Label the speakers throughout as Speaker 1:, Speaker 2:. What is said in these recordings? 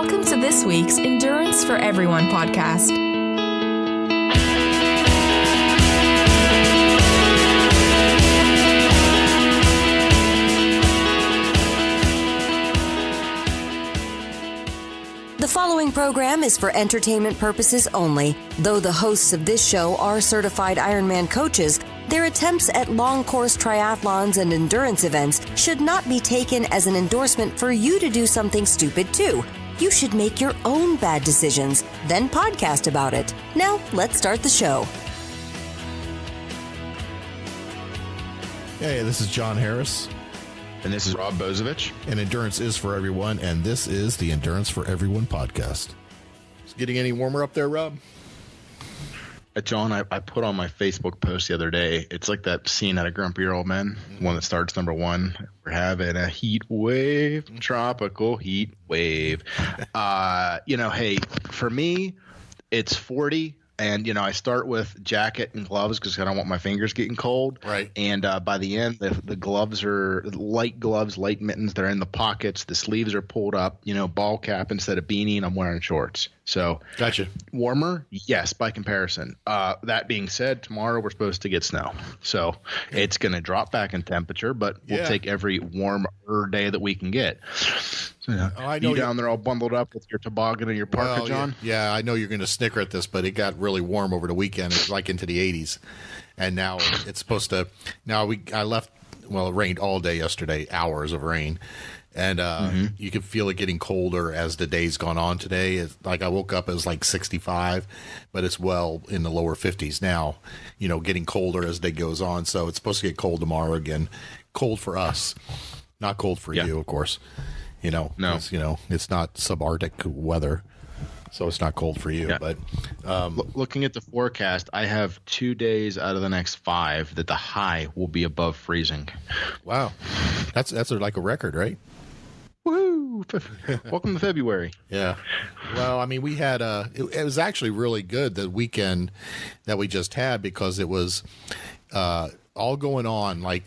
Speaker 1: Welcome to this week's Endurance for Everyone podcast.
Speaker 2: The following program is for entertainment purposes only. Though the hosts of this show are certified Ironman coaches, their attempts at long-course triathlons and endurance events should not be taken as an endorsement for you to do something stupid too. You should make your own bad decisions, then podcast about it. Now, let's start the show.
Speaker 3: Hey, this is John Harris.
Speaker 4: And this is Rob Bozovich.
Speaker 3: And Endurance is for Everyone, and this is the Endurance for Everyone podcast. Is it getting any warmer up there, Rob?
Speaker 4: John, I put on my Facebook post the other day. It's like that scene out of Grumpy Old Men, one that starts number 1. We're having a heat wave, tropical heat wave. Hey, for me, it's 40. And, I start with jacket and gloves because I don't want my fingers getting cold.
Speaker 3: Right.
Speaker 4: And by the end, the gloves are light gloves, light mittens. They're in the pockets. The sleeves are pulled up, ball cap instead of beanie, and I'm wearing shorts. So
Speaker 3: gotcha.
Speaker 4: Warmer? Yes, by comparison. That being said, tomorrow we're supposed to get snow. So it's going to drop back in temperature, but we'll take every warmer day that we can get. I know you down there all bundled up with your toboggan and your parka, John?
Speaker 3: Yeah, I know you're going to snicker at this, but it got really warm over the weekend. It's like into the 80s. And now it's supposed to – I left – it rained all day yesterday, hours of rain. And you can feel it getting colder as the day's gone on today. It's like I woke up, it was like 65, but it's well in the lower 50s now, getting colder as the day goes on. So it's supposed to get cold tomorrow again. Cold for us, not cold for you, of course. No, it's not subarctic weather, so it's not cold for you. Yeah. But
Speaker 4: looking at the forecast, I have 2 days out of the next 5 that the high will be above freezing.
Speaker 3: Wow, that's like a record, right?
Speaker 4: Woo! Welcome to February.
Speaker 3: Yeah. Well, we had it was actually really good the weekend that we just had because it was all going on like.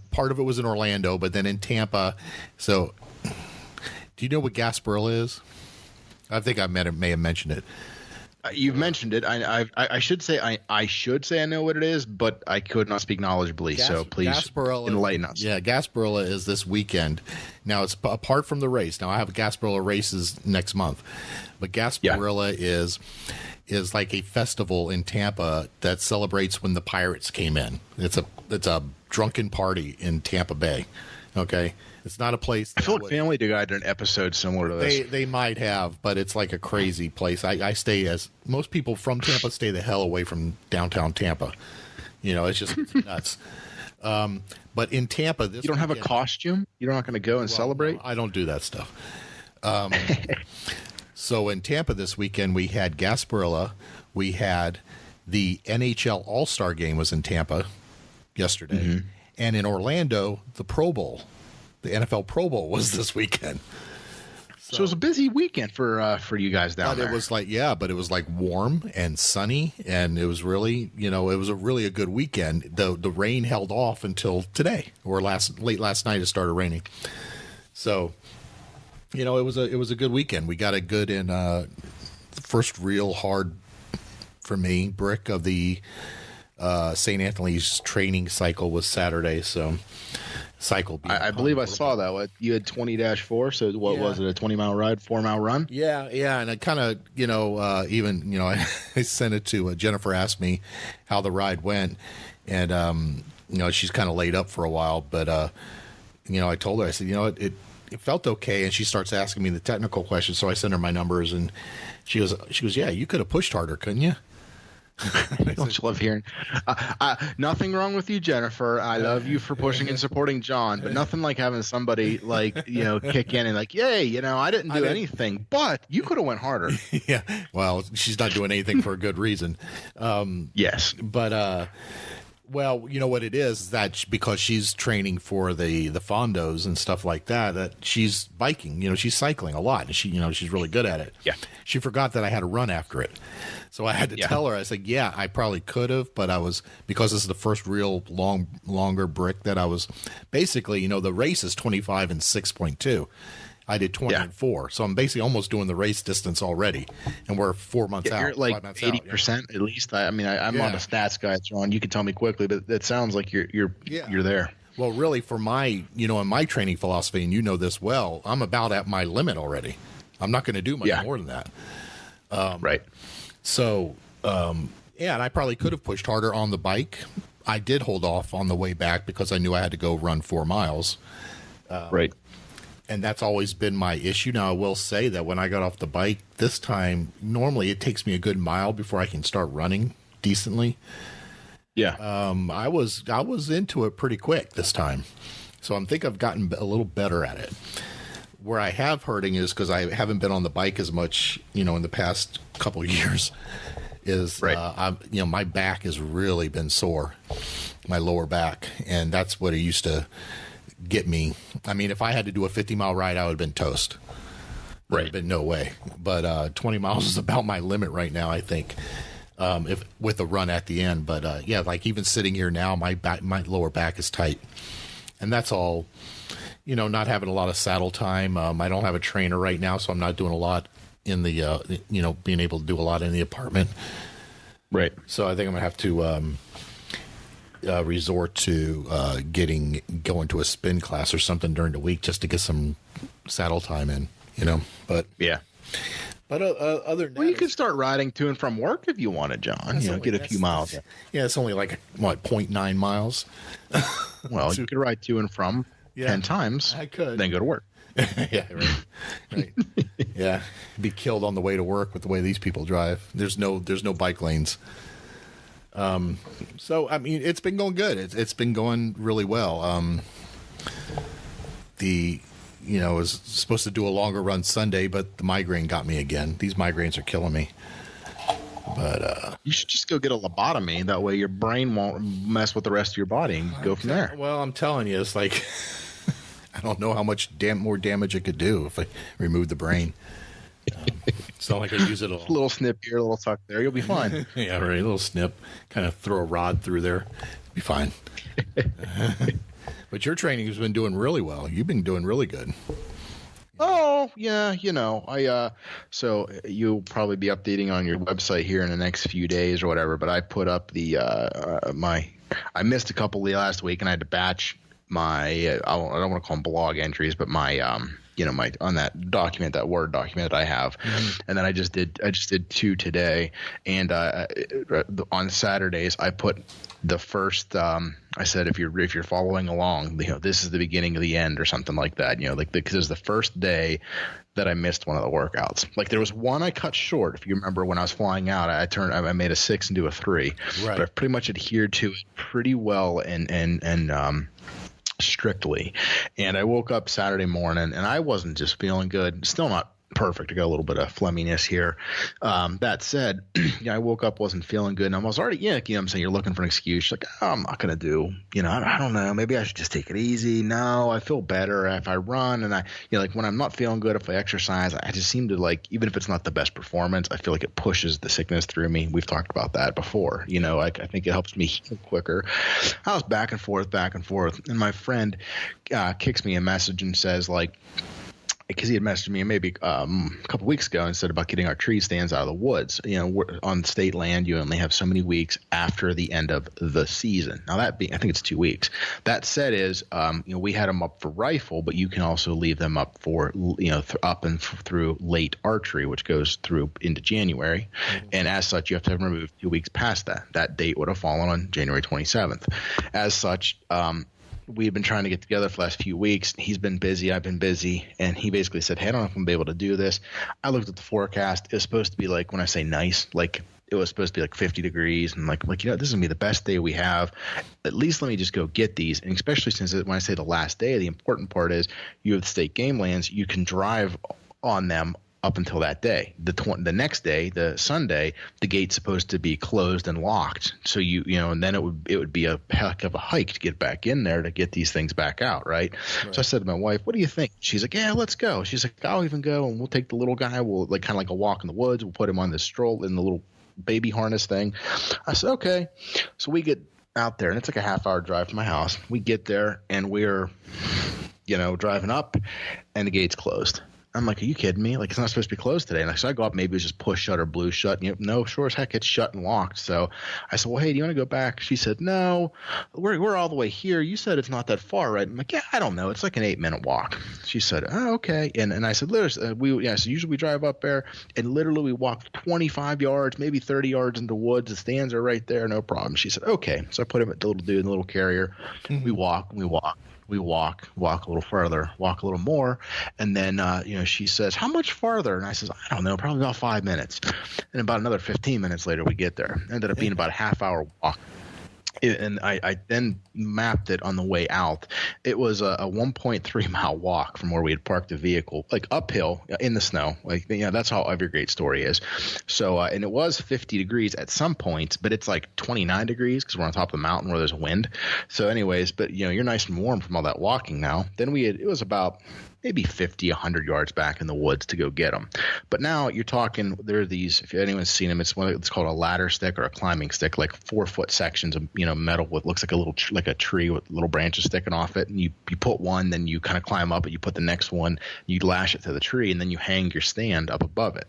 Speaker 3: Part of it was in Orlando, but then in Tampa. So, do you know what Gasparilla is? I think I may have mentioned it.
Speaker 4: You've mentioned it. I should say I know what it is, but I could not speak knowledgeably. So please enlighten us.
Speaker 3: Yeah, Gasparilla is this weekend. Now it's apart from the race. Now I have Gasparilla races next month, but Gasparilla is like a festival in Tampa that celebrates when the Pirates came in. It's a drunken party in Tampa Bay. Okay, it's not a place.
Speaker 4: I feel like Family Guy did an episode similar to this.
Speaker 3: They might have, but it's like a crazy place. I stay as most people from Tampa stay the hell away from downtown Tampa. It's just nuts. But in Tampa,
Speaker 4: you don't have a costume. You're not going to go and celebrate.
Speaker 3: No, I don't do that stuff. So in Tampa this weekend, we had Gasparilla. We had the NHL All-Star Game was in Tampa yesterday. Mm-hmm. And in Orlando, the Pro Bowl, the NFL Pro Bowl was this weekend.
Speaker 4: So it was a busy weekend for you guys down there.
Speaker 3: It was but it was like warm and sunny, and it was really, it was a good weekend. The rain held off until today or late last night it started raining. So it was a good weekend. We got a good the first real hard for me brick of the St. Anthony's training cycle was Saturday. So cycle.
Speaker 4: I believe I saw that. What you had 20-4. So what was it? A 20-mile ride, 4-mile run?
Speaker 3: Yeah. And I kind of I sent it to Jennifer. Asked me how the ride went, and she's kind of laid up for a while, but I told her, I said, it felt okay, and she starts asking me the technical questions. So I sent her my numbers, and she goes, yeah, you could have pushed harder, couldn't you?
Speaker 4: Don't you love hearing? Nothing wrong with you, Jennifer. I love you for pushing and supporting John, but nothing like having somebody kick in and yay, I didn't do anything, but you could have went harder.
Speaker 3: Yeah. Well, she's not doing anything for a good reason.
Speaker 4: Yes,
Speaker 3: but. Well, you know what it is that because she's training for the fondos and stuff like that she's biking, she's cycling a lot, and she's really good at it.
Speaker 4: Yeah.
Speaker 3: She forgot that I had to run after it. So I had to tell her, I said, yeah, I probably could have, but because this is the first real longer brick that I was basically, the race is 25 and 6.2. I did 20 and 4. So I'm basically almost doing the race distance already. And we're 4 months out.
Speaker 4: You're like
Speaker 3: 5 months
Speaker 4: 80% at least. I'm not a stats guy, John. You can tell me quickly, but it sounds like you're there.
Speaker 3: Well, really, for my, in my training philosophy, and you know this well, I'm about at my limit already. I'm not going to do much more than that.
Speaker 4: Right.
Speaker 3: So, and I probably could have pushed harder on the bike. I did hold off on the way back because I knew I had to go run 4 miles.
Speaker 4: Right.
Speaker 3: And that's always been my issue. Now, I will say that when I got off the bike this time, normally it takes me a good mile before I can start running decently.
Speaker 4: Yeah.
Speaker 3: I was into it pretty quick this time. So I think I've gotten a little better at it. Where I have hurting is because I haven't been on the bike as much, in the past couple of years, is my back has really been sore, my lower back. And that's what it used to get me. I mean, if I had to do a 50-mile ride, I would have been toast. There would have been no way. But 20 miles is about my limit right now, I think, if with a run at the end. But like even sitting here now, my lower back is tight. And that's all, not having a lot of saddle time. I don't have a trainer right now, so I'm not doing a lot in the, being able to do a lot in the apartment.
Speaker 4: Right.
Speaker 3: So I think I'm going to have to resort to going to a spin class or something during the week just to get some saddle time in, But
Speaker 4: yeah.
Speaker 3: But other than that,
Speaker 4: you could start riding to and from work if you wanted, John. Get a few miles.
Speaker 3: Yeah, it's only like 0.9 miles.
Speaker 4: Well, you could ride to and from 10 times.
Speaker 3: I could.
Speaker 4: Then go to work.
Speaker 3: Yeah, right. Yeah, be killed on the way to work with the way these people drive. There's no bike lanes. So I mean, it's been going good. It's been going really well. I was supposed to do a longer run Sunday, but the migraine got me again. These migraines are killing me. But
Speaker 4: you should just go get a lobotomy. That way your brain won't mess with the rest of your body and go from there.
Speaker 3: Well, I'm telling you, it's like I don't know how much more damage it could do if I remove the brain. It's not like I use it all.
Speaker 4: A little snip here, a little tuck there. You'll be fine.
Speaker 3: Yeah, right. A little snip. Kind of throw a rod through there. Be fine. But your training has been doing really well. You've been doing really good.
Speaker 4: Oh, yeah, so you'll probably be updating on your website here in the next few days or whatever, but I put up I missed a couple last week and I had to batch my, I don't want to call them blog entries, but my, my, on that document, that Word document that I have. Mm-hmm. And then I just did 2 today. And on Saturdays, I put the first, I said, if you're following along, this is the beginning of the end or something like that, because it was the first day that I missed one of the workouts. Like there was one I cut short. If you remember when I was flying out, I made a 6 into a 3, right. But I pretty much adhered to it pretty well and strictly. And I woke up Saturday morning and I wasn't just feeling good. Still not perfect. I got a little bit of phlegminess here. That said, I woke up, wasn't feeling good, and I was already, I'm saying, you're looking for an excuse. Like, I'm not going to do, I don't know. Maybe I should just take it easy. No, I feel better if I run. And when I'm not feeling good, if I exercise, I just seem to even if it's not the best performance, I feel like it pushes the sickness through me. We've talked about that before. I think it helps me heal quicker. I was back and forth. And my friend kicks me a message and says, because he had messaged me maybe a couple weeks ago and said about getting our tree stands out of the woods. We're on state land, you only have so many weeks after the end of the season. Now I think it's 2 weeks. That said we had them up for rifle, but you can also leave them up for, up and through late archery, which goes through into January. Mm-hmm. And as such, you have to remove 2 weeks past that. That date would have fallen on January 27th. As such, we've been trying to get together for the last few weeks. He's been busy. I've been busy. And he basically said, hey, I don't know if I'm going to be able to do this. I looked at the forecast. It was supposed to be when I say nice, it was supposed to be 50 degrees. And this is going to be the best day we have. At least let me just go get these. And especially since when I say the last day, the important part is you have the state game lands. You can drive on them up until that day. The next day, the Sunday, the gate's supposed to be closed and locked. So and then it would be a heck of a hike to get back in there to get these things back out, right? So I said to my wife, "What do you think?" She's like, "Yeah, let's go." She's like, "I'll even go and we'll take the little guy. We'll kind of like a walk in the woods. We'll put him on this stroll in the little baby harness thing." I said, "Okay." So we get out there and it's like a half-hour drive from my house. We get there and we're driving up, and the gate's closed. I'm like, are you kidding me? Like, it's not supposed to be closed today. And so I go up, maybe it was just push shut or blue shut. No, sure as heck, it's shut and locked. So I said, well, hey, do you want to go back? She said, no, we're all the way here. You said it's not that far, right? I'm like, yeah, I don't know. It's like an 8-minute walk. She said, oh, okay. And I said, literally, so usually we drive up there, and literally we walk 25 yards, maybe 30 yards into woods. The stands are right there, no problem. She said, okay. So I put him at the little dude in the little carrier. Mm-hmm. We walk a little further, walk a little more. And then, she says, how much farther? And I says, I don't know, probably about 5 minutes. And about another 15 minutes later, we get there. Ended up being about a half-hour walk. And I then mapped it on the way out. It was a 1.3 mile walk from where we had parked the vehicle, like uphill in the snow. Like, that's how every great story is. So, and it was 50 degrees at some points, but it's like 29 degrees because we're on top of the mountain where there's a wind. So anyways, but you're nice and warm from all that walking now. Then it was about maybe 50, 100 yards back in the woods to go get them. But now you're talking, there are these, if anyone's seen them, it's called a ladder stick or a climbing stick, like 4-foot sections of, metal with, looks like a tree with little branches sticking off it. And you put one, then you kind of climb up it, you put the next one, you lash it to the tree, and then you hang your stand up above it.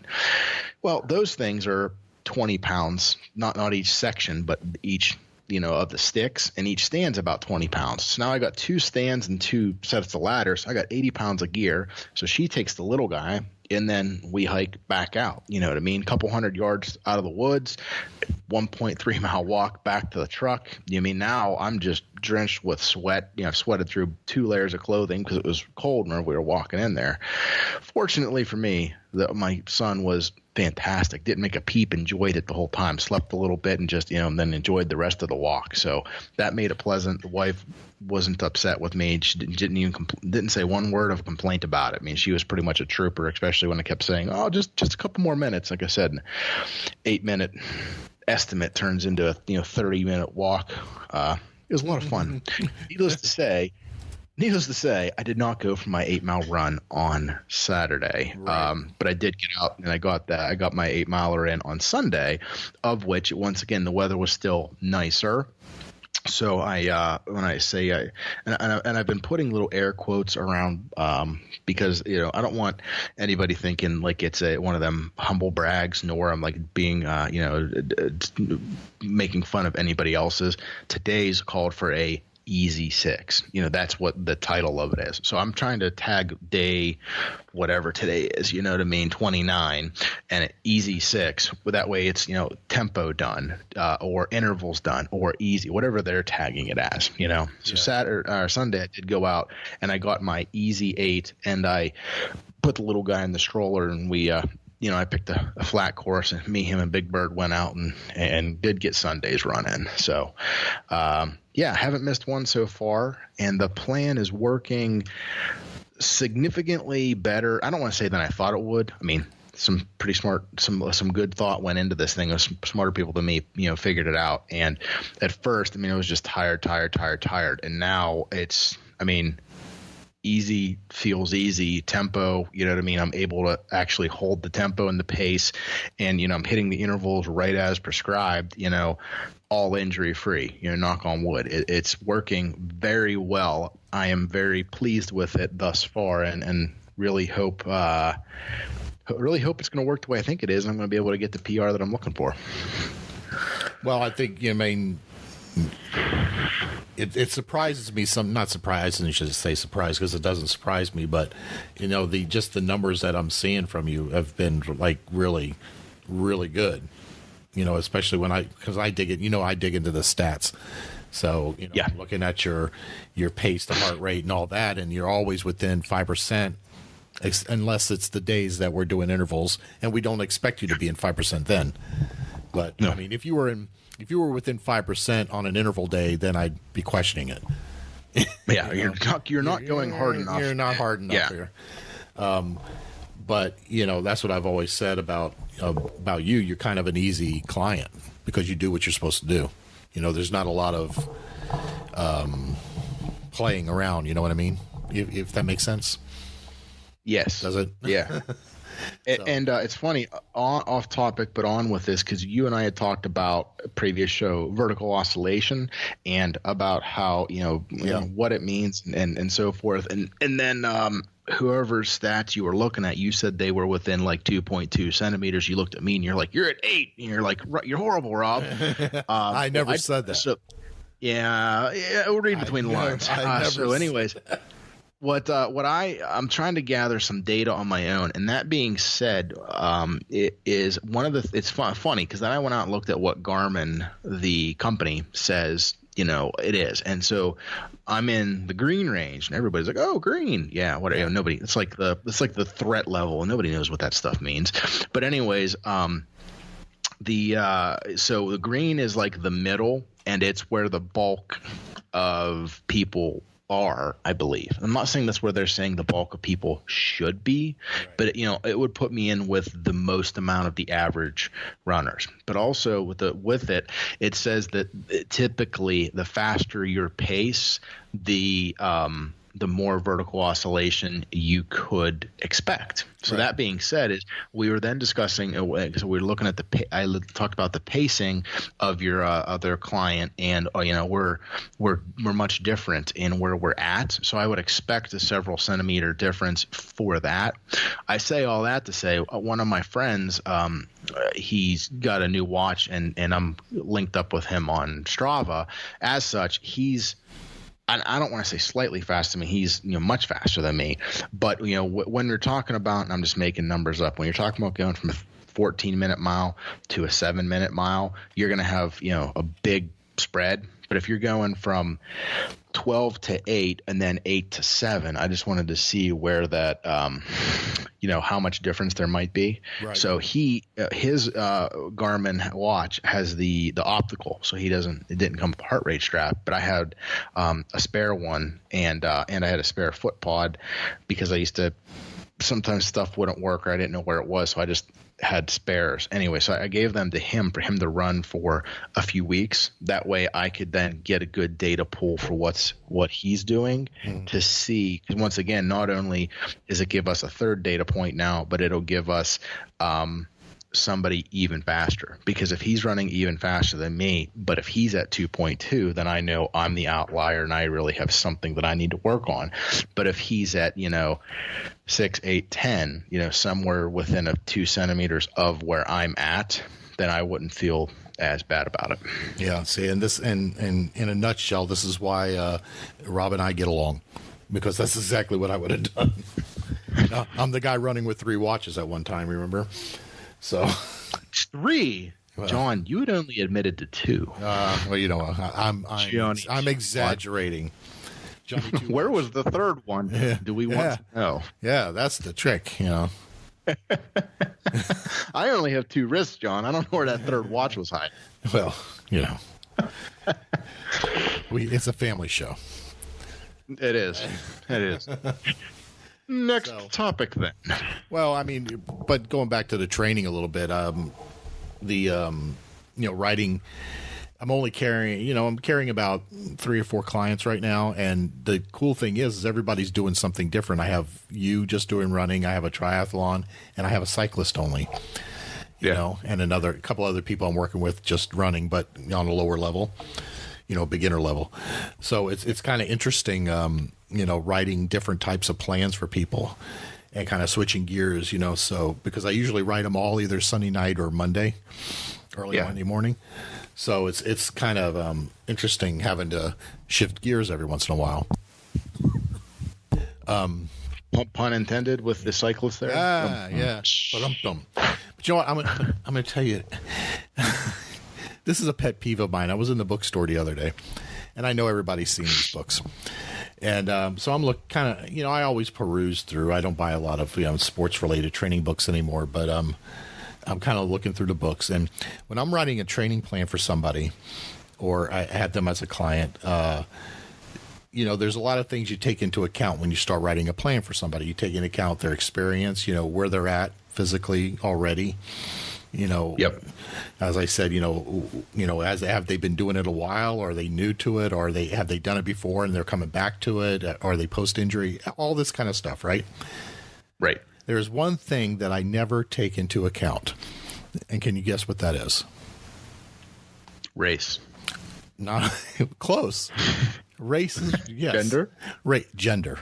Speaker 4: Well, those things are 20 pounds, not each section, but each of the sticks, and each stand's about 20 pounds. So now I got 2 stands and 2 sets of ladders. So I got 80 pounds of gear. So she takes the little guy, and then we hike back out. You know what I mean? Couple hundred yards out of the woods, 1.3 mile walk back to the truck. Now I'm just drenched with sweat. I've sweated through 2 layers of clothing because it was cold when we were walking in there. Fortunately for me, my son was fantastic. Didn't make a peep, enjoyed it the whole time, slept a little bit, and just, then enjoyed the rest of the walk. So that made it pleasant. The wife wasn't upset with me. She didn't say one word of complaint about it. She was pretty much a trooper, especially when I kept saying, oh, just a couple more minutes. Like I said, an 8-minute estimate turns into a 30-minute walk. It was a lot of fun. Needless to say, I did not go for my 8-mile run on Saturday, right. But I did get out, and I got my 8-miler in on Sunday, of which, once again, the weather was still nicer. So when I say I've been putting little air quotes around because I don't want anybody thinking like it's one of them humble brags, nor I'm like being making fun of anybody else's. Today's called for a easy 6. That's what the title of it is. So I'm trying to tag day whatever today is, 29, and an easy 6. But that way it's, tempo done, or intervals done, or easy, whatever they're tagging it as, So yeah. Saturday or Sunday I did go out and I got my easy 8, and I put the little guy in the stroller, and we I picked a flat course, and me, him, and Big Bird went out and did get Sunday's run in. So, haven't missed one so far, and the plan is working significantly better. I don't want to say than I thought it would. Some pretty smart, some good thought went into this thing. Some smarter people than me, figured it out. And at first, I was just tired. And now it's, easy feels easy. Tempo, I'm able to actually hold the tempo and the pace, and I'm hitting the intervals right as prescribed, all injury free, knock on wood. It's working very well. I am very pleased with it thus far, and really hope it's going to work the way I think it is. I'm going to be able to get the PR that I'm looking for.
Speaker 3: Well, I think it surprises me not surprising, you should say surprise, because it doesn't surprise me, but the numbers that I'm seeing from you have been like really, really good. Especially because I dig it. I dig into the stats. So I'm looking at your pace, the heart rate, and all that, and you're always within 5%, unless it's the days that we're doing intervals, and we don't expect you to be in 5% then. But no. If you were within 5% on an interval day, then I'd be questioning it.
Speaker 4: Yeah, you're not going hard enough.
Speaker 3: You're not hard enough here. But that's what I've always said about you. You're kind of an easy client because you do what you're supposed to do. There's not a lot of playing around. You know what I mean? If that makes sense.
Speaker 4: Yes.
Speaker 3: Does it?
Speaker 4: Yeah.
Speaker 3: So.
Speaker 4: And it's funny, off topic, but on with this, because you and I had talked about a previous show, vertical oscillation, and about how, you know, what it means and so forth. And then whoever's stats you were looking at, you said they were within like 2.2 centimeters. You looked at me and you're like, you're at 8. And you're like, you're horrible, Rob.
Speaker 3: I never said that.
Speaker 4: So, yeah, we'll read between the lines. So anyways, what I'm trying to gather some data on my own, and that being said, it is one of the, it's funny because then I went out and looked at what Garmin, the company, says, you know, it is. And so I'm in the green range and everybody's like, oh, green. Yeah. Whatever. Nobody, it's like the threat level, and nobody knows what that stuff means. But anyways, so the green is like the middle, and it's where the bulk of people are, I believe. I'm not saying that's where they're saying the bulk of people should be, but you know, it would put me in with the most amount of the average runners. But also with it, it says that typically the faster your pace, the more vertical oscillation you could expect. So that being said, is we were then discussing, so we were looking at I talked about the pacing of your other client, and you know, we're much different in where we're at. So I would expect a several centimeter difference for that. I say all that to say, one of my friends, he's got a new watch, and I'm linked up with him on Strava. As such, he's, I don't want to say slightly faster than me. He's, you know, much faster than me. But, you know, when you're talking about, and I'm just making numbers up, when you're talking about going from a 14-minute mile to a 7-minute mile, you're going to have, you know, a big spread. But if you're going from 12 to 8 and then 8 to 7, I just wanted to see where that, you know, how much difference there might be. Right. So his Garmin watch has the optical, so it didn't come with a heart rate strap, but I had a spare one, and I had a spare foot pod because I used to, sometimes stuff wouldn't work or I didn't know where it was, so I just had spares anyway. So I gave them to him for him to run for a few weeks. That way I could then get a good data pool for what he's doing to see. Because once again, not only does it give us a third data point now, but it'll give us somebody even faster. Because if he's running even faster than me, but if he's at 2.2, then I know I'm the outlier and I really have something that I need to work on. But if he's at, you know, 6, 8, 10, you know, somewhere within 2 centimeters of where I'm at, then I wouldn't feel as bad about it.
Speaker 3: Yeah. See, and this, and in a nutshell, this is why Rob and I get along, because that's exactly what I would have done. I'm the guy running with 3 watches at one time, remember? So
Speaker 4: 3, well, John, you had only admitted to 2.
Speaker 3: Well, you know, I'm exaggerating. Johnny,
Speaker 4: where was the third one? Yeah. Do we want to know?
Speaker 3: Yeah, that's the trick, you know.
Speaker 4: I only have 2 wrists, John. I don't know where that third watch was hiding.
Speaker 3: Well, you know, it's a family show.
Speaker 4: It is. It is. Next topic, then.
Speaker 3: Well, I mean, but going back to the training a little bit, you know, writing, I'm carrying about 3 or 4 clients right now. And the cool thing is everybody's doing something different. I have you just doing running. I have a triathlon, and I have a cyclist only, you know, and a couple other people I'm working with just running, but on a lower level, you know, beginner level. So it's kind of interesting, you know, writing different types of plans for people and kind of switching gears, you know, so because I usually write them all either Sunday night or early Monday morning. So it's kind of interesting having to shift gears every once in a while.
Speaker 4: Pun intended with the cyclist there.
Speaker 3: Yeah. But you know what? I'm going to tell you, this is a pet peeve of mine. I was in the bookstore the other day, and I know everybody's seen these books. And so I'm kind of, you know, I always peruse through. I don't buy a lot of, you know, sports-related training books anymore, but I'm kind of looking through the books. And when I'm writing a training plan for somebody, or I had them as a client, you know, there's a lot of things you take into account when you start writing a plan for somebody. You take into account their experience, you know, where they're at physically already. You know, as I said, you know, have they been doing it a while, or are they new to it, or have they done it before and they're coming back to it, or are they post injury, all this kind of stuff, right?
Speaker 4: Right.
Speaker 3: There's one thing that I never take into account. And can you guess what that is?
Speaker 4: Race.
Speaker 3: Not close. Race is, yes.
Speaker 4: Gender?
Speaker 3: Gender.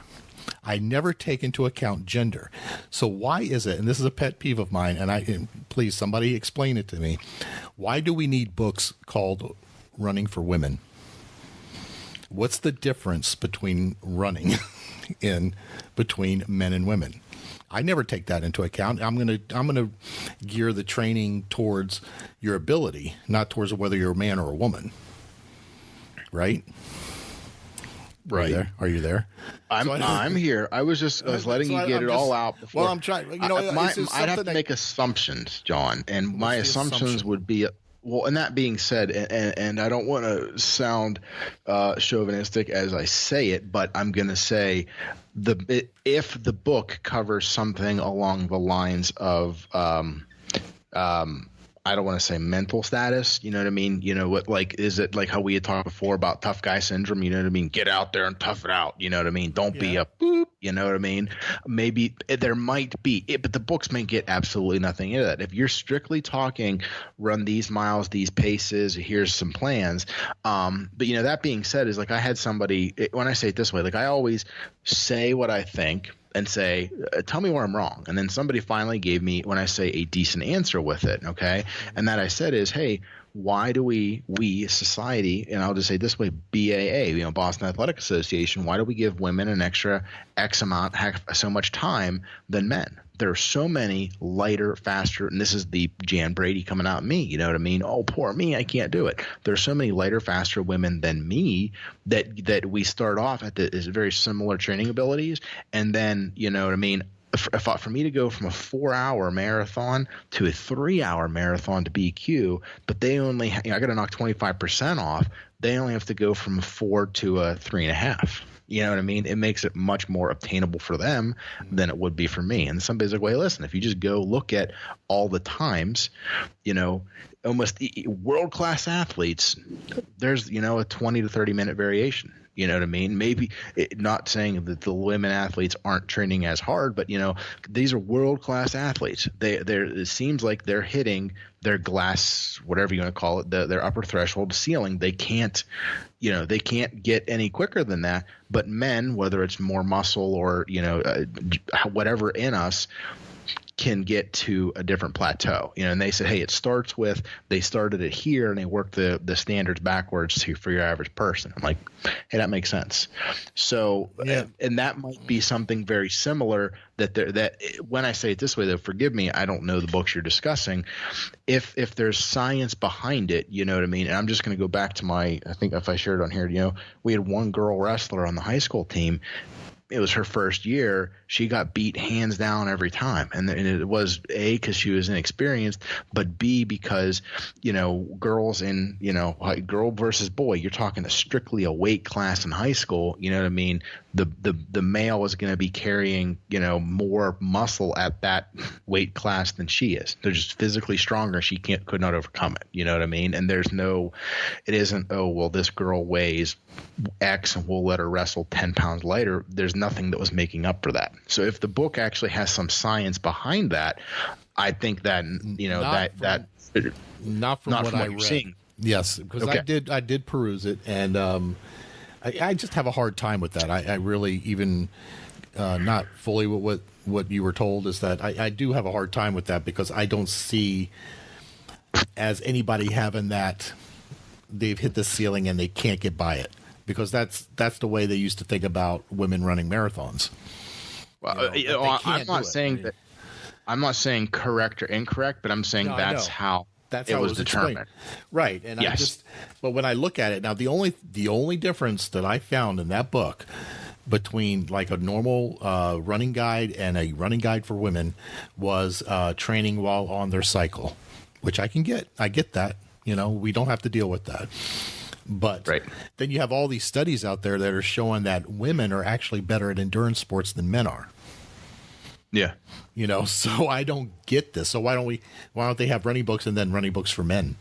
Speaker 3: I never take into account gender. So why is it, and this is a pet peeve of mine, and please, somebody explain it to me. Why do we need books called Running for Women? What's the difference between running between men and women? I never take that into account. I'm gonna gear the training towards your ability, not towards whether you're a man or a woman. Right?
Speaker 4: Right.
Speaker 3: Are you there?
Speaker 4: I'm here. I was letting you get it all out before.
Speaker 3: Well, I'm trying.
Speaker 4: I'd have to make assumptions, John, and my assumptions would be. Well, and that being said, and I don't want to sound chauvinistic as I say it, but I'm going to say if the book covers something along the lines of I don't want to say mental status, you know what I mean? You know what, like, is it like how we had talked before about tough guy syndrome? You know what I mean? Get out there and tough it out. You know what I mean? Don't be a boop. You know what I mean? Maybe there might be it, but the books may get absolutely nothing into that. If you're strictly talking, run these miles, these paces, here's some plans. But you know, that being said, is like I had somebody, when I say it this way, like I always say what I think and say, tell me where I'm wrong. And then somebody finally gave me, when I say, a decent answer with it. Okay. And that I said is, hey, why do we society, and I'll just say this way, BAA, Boston Athletic Association, why do we give women an extra X amount, so much time than men? There are so many lighter, faster, and this is the Jan Brady coming out me, you know what I mean? Oh, poor me, I can't do it. There are so many lighter, faster women than me that we start off at very similar training abilities, and then, you know what I mean? For me to go from a 4-hour marathon to a 3-hour marathon to BQ, but they only, I got to knock 25% off. They only have to go from a 4 to a 3.5. You know what I mean? It makes it much more obtainable for them than it would be for me. And somebody's like, well, listen, if you just go look at all the times, you know, almost world-class athletes, there's, you know, a 20 to 30-minute variation. You know what I mean? Maybe not saying that the women athletes aren't training as hard, but, you know, these are world-class athletes. It seems like they're hitting their glass, whatever you want to call it, their upper threshold ceiling. They can't get any quicker than that. But men, whether it's more muscle or, you know, whatever in us, can get to a different plateau, you know, and they said, hey, they started it here and they worked the standards backwards for your average person. I'm like, hey, that makes sense. So, yeah. And that might be something very similar that when I say it this way, though, forgive me, I don't know the books you're discussing. If there's science behind it, you know what I mean? And I'm just going to go back to I think if I shared on here, you know, we had one girl wrestler on the high school team. It was her first year. She got beat hands down every time. And it was A, because she was inexperienced, but B, because, you know, girls in, you know, like girl versus boy, you're talking strictly a weight class in high school. You know what I mean? The male is going to be carrying, you know, more muscle at that weight class than she is. They're just physically stronger. She could not overcome it. You know what I mean? And it isn't, oh, well, this girl weighs X and we'll let her wrestle 10 pounds lighter. There's nothing that was making up for that. So if the book actually has some science behind that, I think that, you know,
Speaker 3: not from what I read.
Speaker 4: Seeing.
Speaker 3: Yes, because okay. I did peruse it, and I just have a hard time with that. I really, even not fully what you were told, is that I do have a hard time with that, because I don't see as anybody having that they've hit the ceiling and they can't get by it, because that's the way they used to think about women running marathons.
Speaker 4: Well, you know, I'm not saying that. I'm not saying correct or incorrect, but I'm saying that's how it was determined.
Speaker 3: Right. And
Speaker 4: yes.
Speaker 3: But when I look at it now, the only difference that I found in that book between like a normal running guide and a running guide for women was training while on their cycle, which I can get. I get that. You know, we don't have to deal with that. But right. Then you have all these studies out there that are showing that women are actually better at endurance sports than men are.
Speaker 4: Yeah.
Speaker 3: You know, so I don't get this. So why don't they have running books and then running books for men?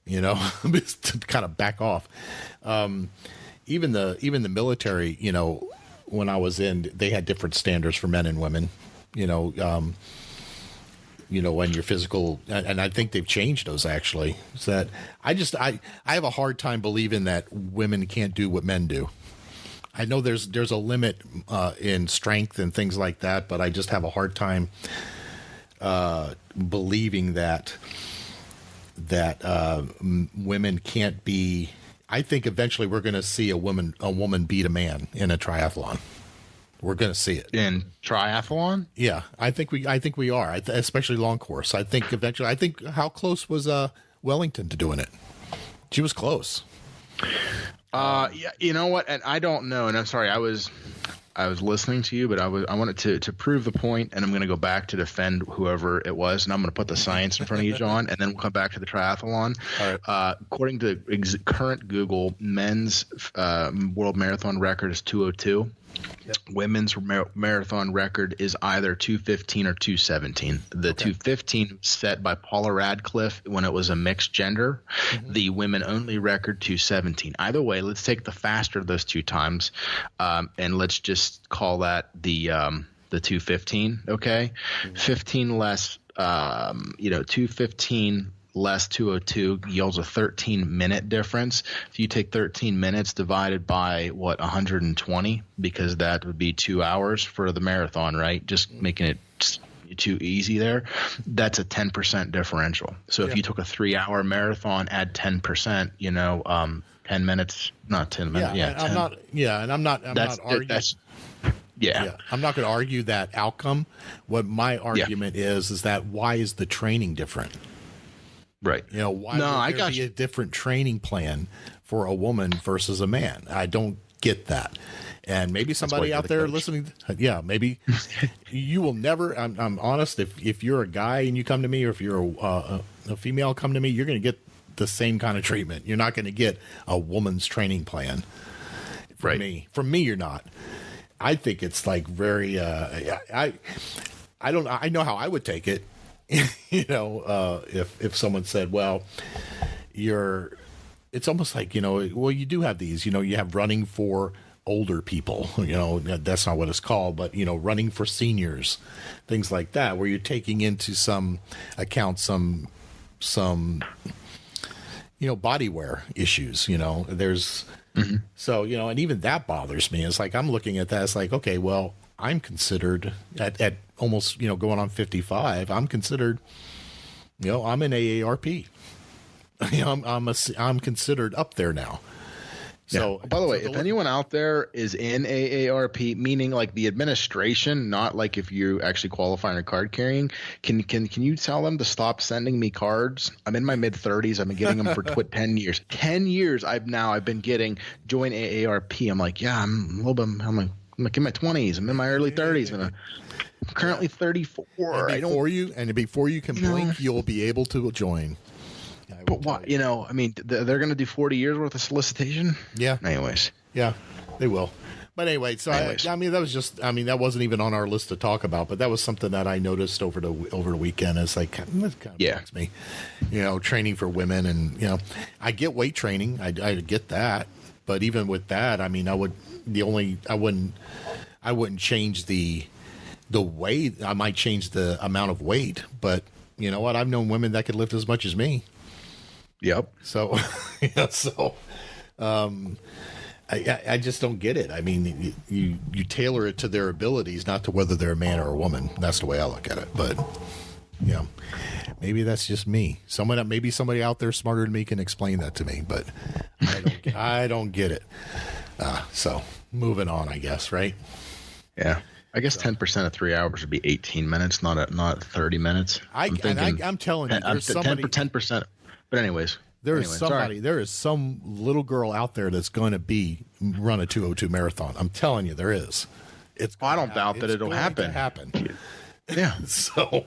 Speaker 3: You know, just to kind of back off. Even the military, you know, when I was in, they had different standards for men and women. when your physical, and I think they've changed those actually. Is that I have a hard time believing that women can't do what men do. I know there's a limit in strength and things like that, but I just have a hard time believing that women can't be. I think eventually we're going to see a woman beat a man in a triathlon. We're going to see it
Speaker 4: in triathlon.
Speaker 3: Yeah, I think we are, especially long course. I think eventually. I think how close was Wellington to doing it? She was close.
Speaker 4: Yeah, you know what? And I don't know. And I'm sorry, I was listening to you, but I wanted to prove the point, and I'm going to go back to defend whoever it was, and I'm going to put the science in front of you, John, and then we'll come back to the triathlon.
Speaker 3: All right.
Speaker 4: According to current Google, men's world marathon record is 2:02. Yep. Women's marathon record is either 2:15 or 2:17. The 2:15 set by Paula Radcliffe when it was a mixed gender. Mm-hmm. The women only record 2:17. Either way, let's take the faster of those two times, and let's just call that the 2:15. Okay, mm-hmm. 15 less. 2:15. Less 2:02 yields a 13-minute difference. If you take 13 minutes divided by 120, because that would be 2 hours for the marathon, right? Just making it too easy there. That's a 10% differential. So if you took a 3-hour marathon, add 10%, 10 minutes, not 10 minutes. Yeah, 10.
Speaker 3: I'm not arguing. I'm not going to argue that outcome. What my argument is that why is the training different?
Speaker 4: Right.
Speaker 3: Why would there be a different training plan for a woman versus a man? I don't get that. And maybe somebody out there listening, maybe you will never, I'm honest, if you're a guy and you come to me, or if you're a female come to me, you're going to get the same kind of treatment. You're not going to get a woman's training plan from me. From me, you're not. I think it's like very, I know how I would take it. If someone said, well, it's almost like, you do have these, you have running for older people, that's not what it's called, but, running for seniors, things like that, where you're taking into some account some body wear issues, there's, mm-hmm. So, and even that bothers me. It's like, I'm looking at that. It's like, okay, well, I'm considered at almost, going on 55, I'm considered, I'm an AARP. I'm considered up there now. So,
Speaker 4: by the way, if anyone out there is in AARP, meaning like the administration, not like if you actually qualify in card carrying, can you tell them to stop sending me cards? I'm in my mid-30s. I've been getting them for 10 years. 10 years I've been getting join AARP. I'm like, I'm like in my 20s. I'm in my early 30s. I'm currently 34.
Speaker 3: And before you can blink, you'll be able to join.
Speaker 4: But what? They're going to do 40 years worth of solicitation.
Speaker 3: Yeah.
Speaker 4: Anyways.
Speaker 3: Yeah, they will. But anyway, so that wasn't even on our list to talk about, but that was something that I noticed over the weekend. It's like, that kind of bugs me, training for women, and I get weight training, I get that, but even with that, I wouldn't change the weight. I might change the amount of weight, but you know what? I've known women that could lift as much as me.
Speaker 4: Yep.
Speaker 3: So, I just don't get it. I mean, you tailor it to their abilities, not to whether they're a man or a woman. That's the way I look at it. But, maybe that's just me. Maybe somebody out there smarter than me can explain that to me, but I don't get it. So moving on, I guess, right?
Speaker 4: Yeah. I guess 10% of 3 hours would be 18 minutes, not 30 minutes.
Speaker 3: I'm telling you, there's somebody
Speaker 4: 10%. But anyways,
Speaker 3: there is some little girl out there that's going to run a 2:02 marathon. I'm telling you, there is.
Speaker 4: I don't doubt that it'll happen.
Speaker 3: Yeah. So,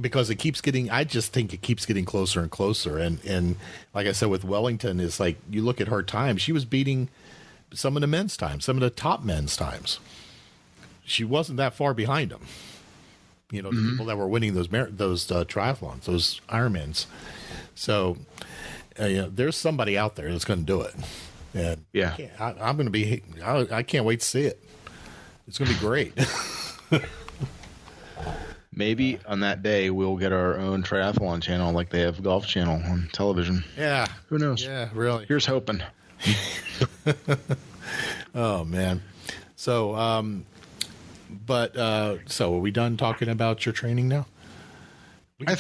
Speaker 3: because I just think it keeps getting closer and closer. And like I said, with Wellington, it's like you look at her time, she was beating some of the men's times, some of the top men's times. She wasn't that far behind them. The mm-hmm. people that were winning those triathlons, those Ironmans. So, there's somebody out there that's going to do it. And
Speaker 4: yeah,
Speaker 3: I can't wait to see it. It's going to be great.
Speaker 4: Maybe on that day we'll get our own triathlon channel like they have Golf Channel on television.
Speaker 3: Yeah.
Speaker 4: Who knows?
Speaker 3: Yeah, really.
Speaker 4: Here's hoping.
Speaker 3: Oh, man. So, so are we done talking about your training now? We can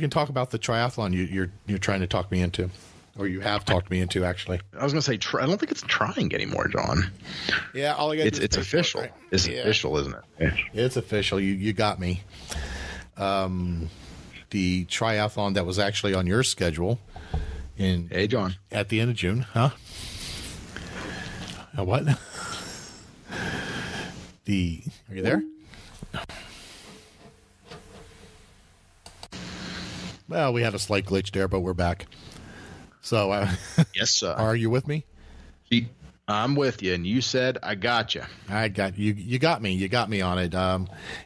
Speaker 3: talk about the triathlon you're trying to talk me into, or you have talked me into, actually.
Speaker 4: I was going to say, I don't think it's trying anymore, John.
Speaker 3: Yeah, all I got.
Speaker 4: It's official. Right? It's official, isn't it? Yeah.
Speaker 3: It's official. You got me. The triathlon that was actually on your schedule
Speaker 4: Hey, John.
Speaker 3: At the end of June, huh? What? Are you there? Well, we had a slight glitch there, but we're back. So,
Speaker 4: yes, sir.
Speaker 3: Are you with me?
Speaker 4: I'm with you, and you said I got you.
Speaker 3: I got you. You got me. You got me on it.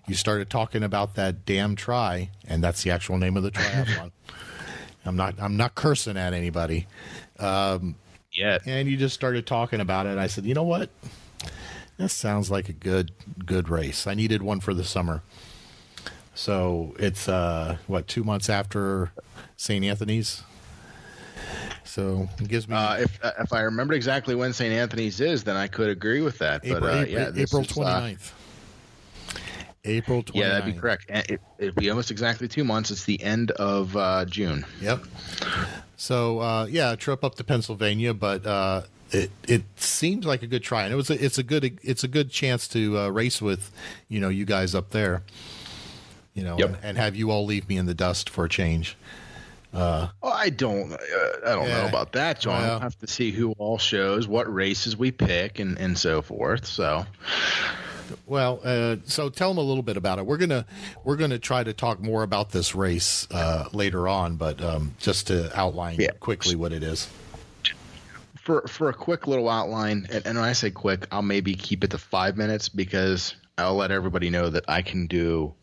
Speaker 3: You started talking about that damn try, and that's the actual name of the triathlon. I'm not cursing at anybody.
Speaker 4: Yeah.
Speaker 3: And you just started talking about it. I said, you know what? This sounds like a good race. I needed one for the summer. So it's 2 months after St. Anthony's. So it gives me
Speaker 4: if I remember exactly when St. Anthony's is, then I could agree with that.
Speaker 3: April 29th. April 29th.
Speaker 4: Yeah, that'd be correct. It'd be almost exactly 2 months. It's the end of June.
Speaker 3: Yep. So a trip up to Pennsylvania, but it seems like a good try, and it's a good chance to race with you guys up there,
Speaker 4: yep.
Speaker 3: and have you all leave me in the dust for a change.
Speaker 4: I don't know about that, John. We'll have to see who all shows, what races we pick, and so forth. So.
Speaker 3: Well, so tell them a little bit about it. We're gonna try to talk more about this race later on, but just to outline quickly what it is.
Speaker 4: For a quick little outline, and when I say quick, I'll maybe keep it to 5 minutes because I'll let everybody know that I can do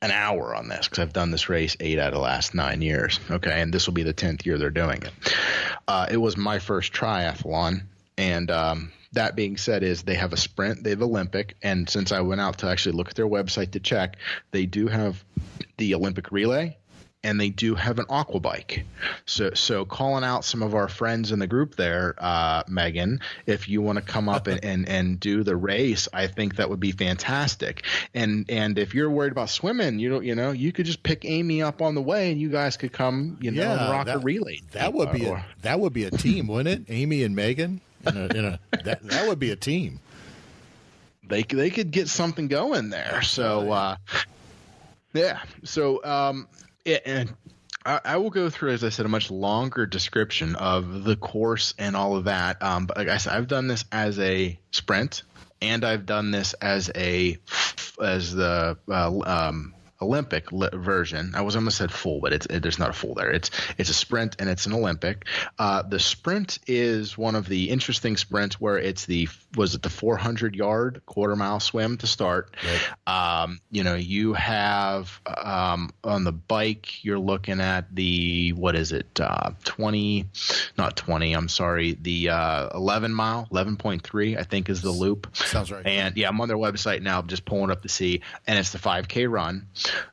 Speaker 4: an hour on this because I've done this race 8 out of the last 9 years. Okay, and this will be the 10th year they're doing it. It was my first triathlon, and that being said, they have a sprint, they have Olympic, and since I went out to actually look at their website to check, they do have the Olympic relay, and they do have an aqua bike. So calling out some of our friends in the group there, Megan, if you want to come up and do the race, I think that would be fantastic. And if you're worried about swimming, you could just pick Amy up on the way, and you guys could come, and rock a relay.
Speaker 3: That would be a team, wouldn't it? Amy and Megan. That would be a team.
Speaker 4: They could get something going there. So and I will go through, as I said, a much longer description of the course and all of that. But like I said, I've done this as a sprint, and I've done this as the Olympic version. I almost said full, but there's not a full there. It's a sprint and it's an Olympic. The sprint is one of the interesting sprints where it's the 400-yard quarter-mile swim to start. Right. You have on the bike you're looking at the 11.3 I think is the loop.
Speaker 3: Sounds right.
Speaker 4: And I'm on their website now, just pulling up to see, and it's the 5K run.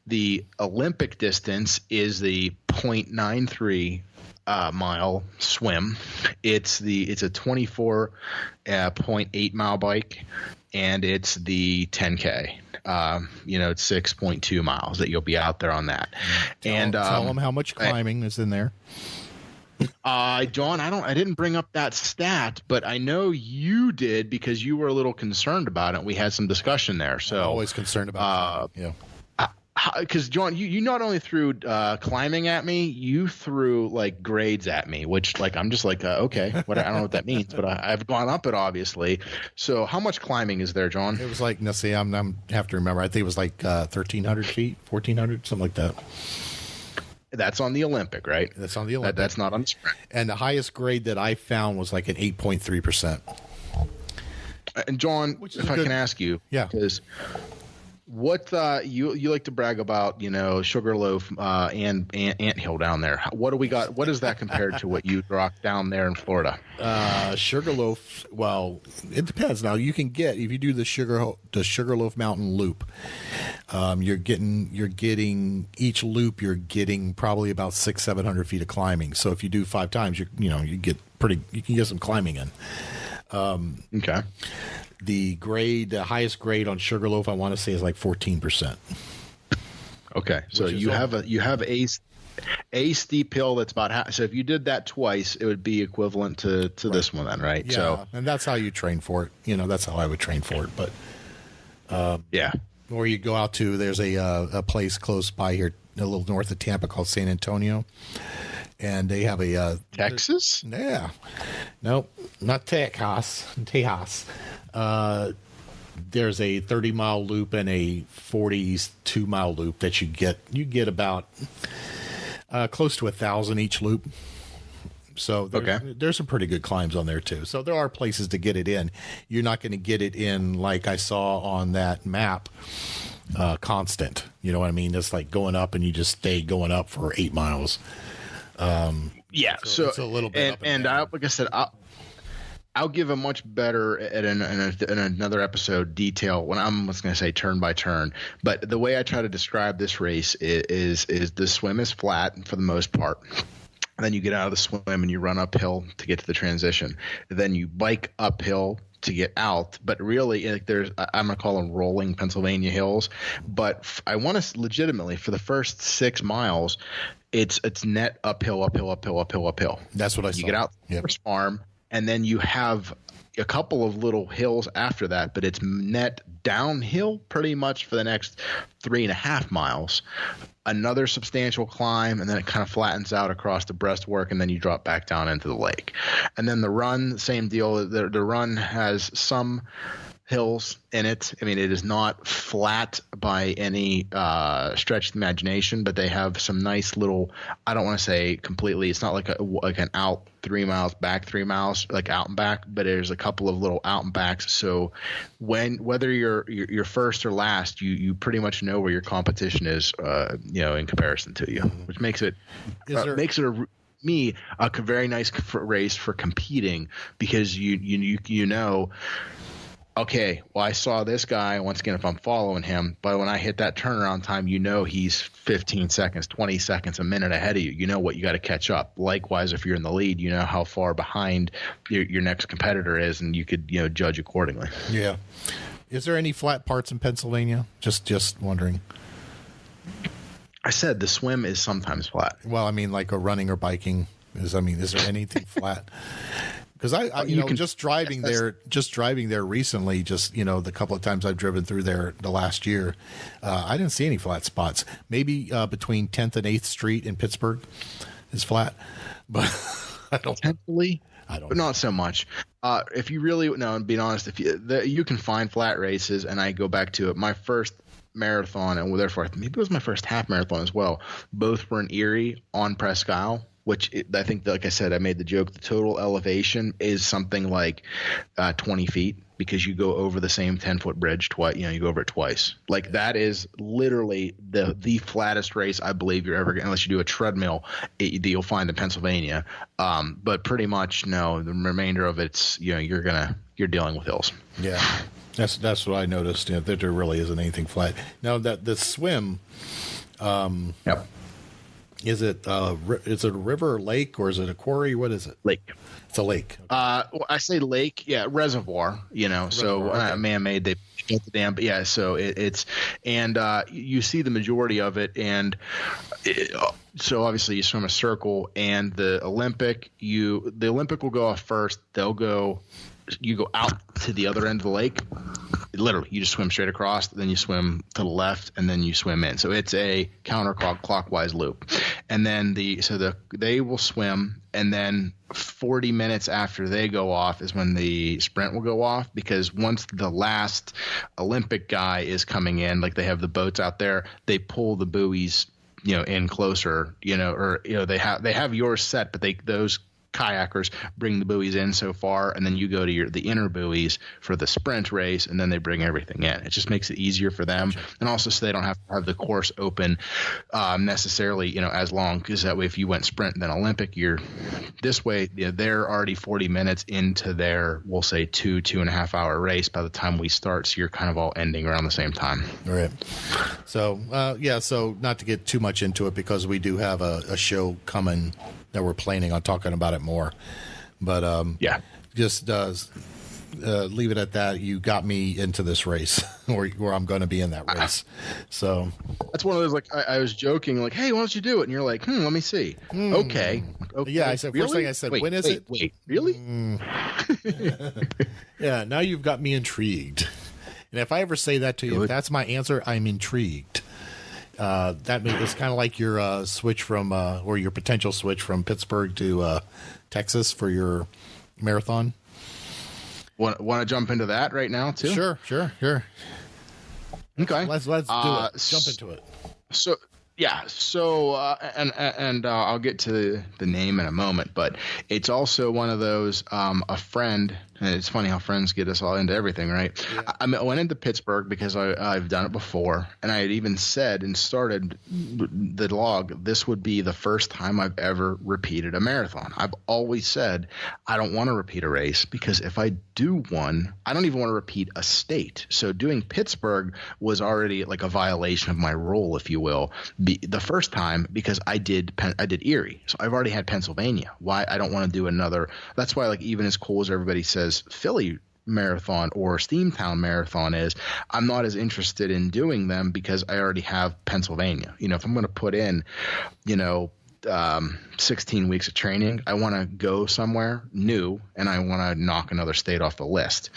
Speaker 4: The Olympic distance is the 0.93 mile swim. It's a 24.8 mile bike, and it's the 10K. It's 6.2 miles that you'll be out there on that.
Speaker 3: Tell them how much climbing is in there.
Speaker 4: John, I didn't bring up that stat, but I know you did because you were a little concerned about it. We had some discussion there. So
Speaker 3: I'm always concerned about
Speaker 4: because John, you not only threw climbing at me, you threw like grades at me, which I'm just okay, I don't know what that means, but I've gone up it obviously. So how much climbing is there, John?
Speaker 3: It was I'm have to remember. I think it was 1,300 feet, 1,400, something like that.
Speaker 4: That's on the Olympic, right?
Speaker 3: That's on the Olympic.
Speaker 4: That's not on the sprint.
Speaker 3: And the highest grade that I found was an 8.3%.
Speaker 4: And John, if I can ask you,
Speaker 3: yeah,
Speaker 4: because What you like to brag about, Sugarloaf and Anthill down there. What do we got? What is that compared to what you rock down there in Florida?
Speaker 3: Sugarloaf, well, it depends. Now you can get, if you do the Sugarloaf Mountain Loop, you're getting each loop, you're getting probably about 600-700 feet of climbing. So if you do 5 times, you can get some climbing in.
Speaker 4: Okay.
Speaker 3: The highest grade on Sugarloaf, I want to say, is like 14%.
Speaker 4: Okay, so you have a steep hill that's about half. So if you did that twice, it would be equivalent to this one, then, right?
Speaker 3: Yeah,
Speaker 4: so,
Speaker 3: and that's how you train for it. That's how I would train for it. But
Speaker 4: yeah.
Speaker 3: Or you go out to, there's a place close by here, a little north of Tampa, called San Antonio. And they have a
Speaker 4: Texas?
Speaker 3: Yeah. Nope, not Tejas. There's a 30-mile loop and a 42-mile loop that you get about close to 1,000 each loop. So there's some pretty good climbs on there too. So there are places to get it in. You're not going to get it in like I saw on that map, constant. You know what I mean? It's like going up and you just stay going up for 8 miles.
Speaker 4: Yeah, so
Speaker 3: it's a little bit
Speaker 4: and like I said, I'll give a much better in another episode detail when I'm just going to say turn by turn. But the way I try to describe this race is the swim is flat for the most part. And then you get out of the swim and you run uphill to get to the transition. Then you bike uphill to get out, but really, I'm gonna call them rolling Pennsylvania hills. But I want to legitimately, for the first 6 miles, it's net uphill.
Speaker 3: That's what I saw.
Speaker 4: You get out the first farm, and then you have a couple of little hills after that, but it's net downhill pretty much for the next 3.5 miles. Another substantial climb, and then it kind of flattens out across the breastwork, and then you drop back down into the lake. And then the run, same deal. The run has some hills in it. I mean, it is not flat by any stretch of the imagination, but they have some nice little, I don't want to say completely, it's not like an out 3 miles, back 3 miles, like out and back, but there's a couple of little out and backs. So whether you're first or last, you pretty much know where your competition is, in comparison to you, which makes it a very nice race for competing, because you know, okay, well, I saw this guy, once again, if I'm following him, but when I hit that turnaround time, he's 15 seconds, 20 seconds, a minute ahead of you. You know what you got to catch up. Likewise, if you're in the lead, you know how far behind your next competitor is, and you could, judge accordingly.
Speaker 3: Yeah. Is there any flat parts in Pennsylvania? Just wondering.
Speaker 4: I said the swim is sometimes flat.
Speaker 3: Well, I mean, like a running or biking. Is there anything flat? Because just driving there recently, the couple of times I've driven through there the last year, I didn't see any flat spots. Maybe between 10th and 8th Street in Pittsburgh is flat, but I don't.
Speaker 4: Potentially, but not so much. If you really and being honest, you can find flat races, and I go back to it. My first marathon, and therefore maybe it was my first half marathon as well. Both were in Erie on Presque Isle, which I think, like I said, I made the joke, the total elevation is something like 20 feet, because you go over the same 10-foot bridge twice. You go over it twice. Like, that is literally the flattest race I believe you're ever going, unless you do a treadmill, you'll find in Pennsylvania. But pretty much, no, the remainder of it's, you're dealing with hills.
Speaker 3: Yeah. That's what I noticed, that there really isn't anything flat. Now, that the swim,
Speaker 4: yep.
Speaker 3: Is it a river or lake, or is it a quarry? What is it?
Speaker 4: Lake.
Speaker 3: It's a lake.
Speaker 4: Well, I say lake. Yeah, reservoir. So man-made. They built the dam, but yeah. So it's and you see the majority of it, and so obviously you swim a circle, and the Olympic will go off first. You go out to the other end of the lake. Literally, you just swim straight across, then you swim to the left, and then you swim in. So it's a counterclockwise loop. And then they will swim, and then 40 minutes after they go off is when the sprint will go off, because once the last Olympic guy is coming in, like they have the boats out there, they pull the buoys, in closer, or they have yours set, but those kayakers bring the buoys in so far, and then you go to the inner buoys for the sprint race, and then they bring everything in. It just makes it easier for them, and also so they don't have to have the course open necessarily, as long, because that way if you went sprint and then Olympic, you're this way. They're already 40 minutes into their, we'll say 2.5 hour race by the time we start, so you're kind of all ending around the same time.
Speaker 3: All right. So so not to get too much into it, because we do have a show coming that we're planning on talking about it more, but just leave it at that. You got me into this race where I'm going to be in that race. So
Speaker 4: that's one of those, like, I was joking, like, hey, why don't you do it? And you're like, let me see. Okay.
Speaker 3: Yeah, I said, really? First thing I said, when is it?
Speaker 4: Wait, really?
Speaker 3: Yeah, now you've got me intrigued. And if I ever say that to you, if that's my answer, I'm intrigued. That means it's kind of like your switch from, or your potential switch from Pittsburgh to Texas for your marathon.
Speaker 4: Want to jump into that right now too?
Speaker 3: Sure. Okay, let's do it. Jump into it. And I'll get to the name in a moment, but it's also one of those a friend. And it's funny how friends get us all into everything, right? Yeah. I went into Pittsburgh because I've done it before, and I had even said and started the log, this would be the first time I've ever repeated a marathon. I've always said I don't want to repeat a race, because if I do one, I don't even want to repeat a state. So doing Pittsburgh was already like a violation of my role, if you will, the first time, because I did Erie. So I've already had Pennsylvania. Why? I don't want to do another. That's why, like, even as cool as everybody says Philly Marathon or Steamtown Marathon is, I'm not as interested in doing them, because I already have Pennsylvania. If I'm going to put in, 16 weeks of training, I want to go somewhere new, and I want to knock another state off the list.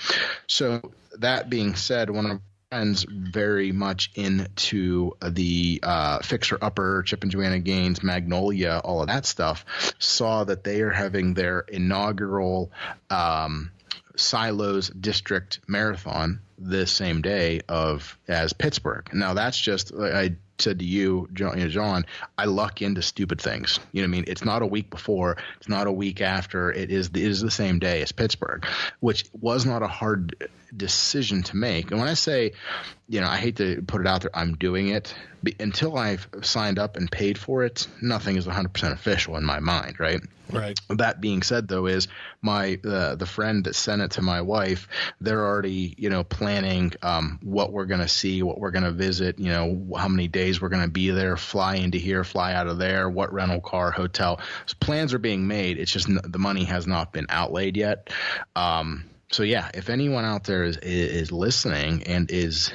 Speaker 3: So that being said, one of my friends very much into the Fixer Upper, Chip and Joanna Gaines, Magnolia, all of that stuff, saw that they are having their inaugural Silos District Marathon the same day as Pittsburgh. Now that's just, I said to you, John, I luck into stupid things. You know what I mean? It's not a week before, it's not a week after. It is the same day as Pittsburgh, which was not a hard decision to make. And when I say, I hate to put it out there, I'm doing it, until I've signed up and paid for it, nothing is 100% official in my mind, right? Right.
Speaker 4: That being said, though, is my the friend that sent it to my wife, they're already planning what we're going to see, what we're going to visit, how many days we're going to be there, fly into here, fly out of there, what rental car, hotel. So plans are being made. It's just the money has not been outlaid yet. So yeah, if anyone out there is listening and is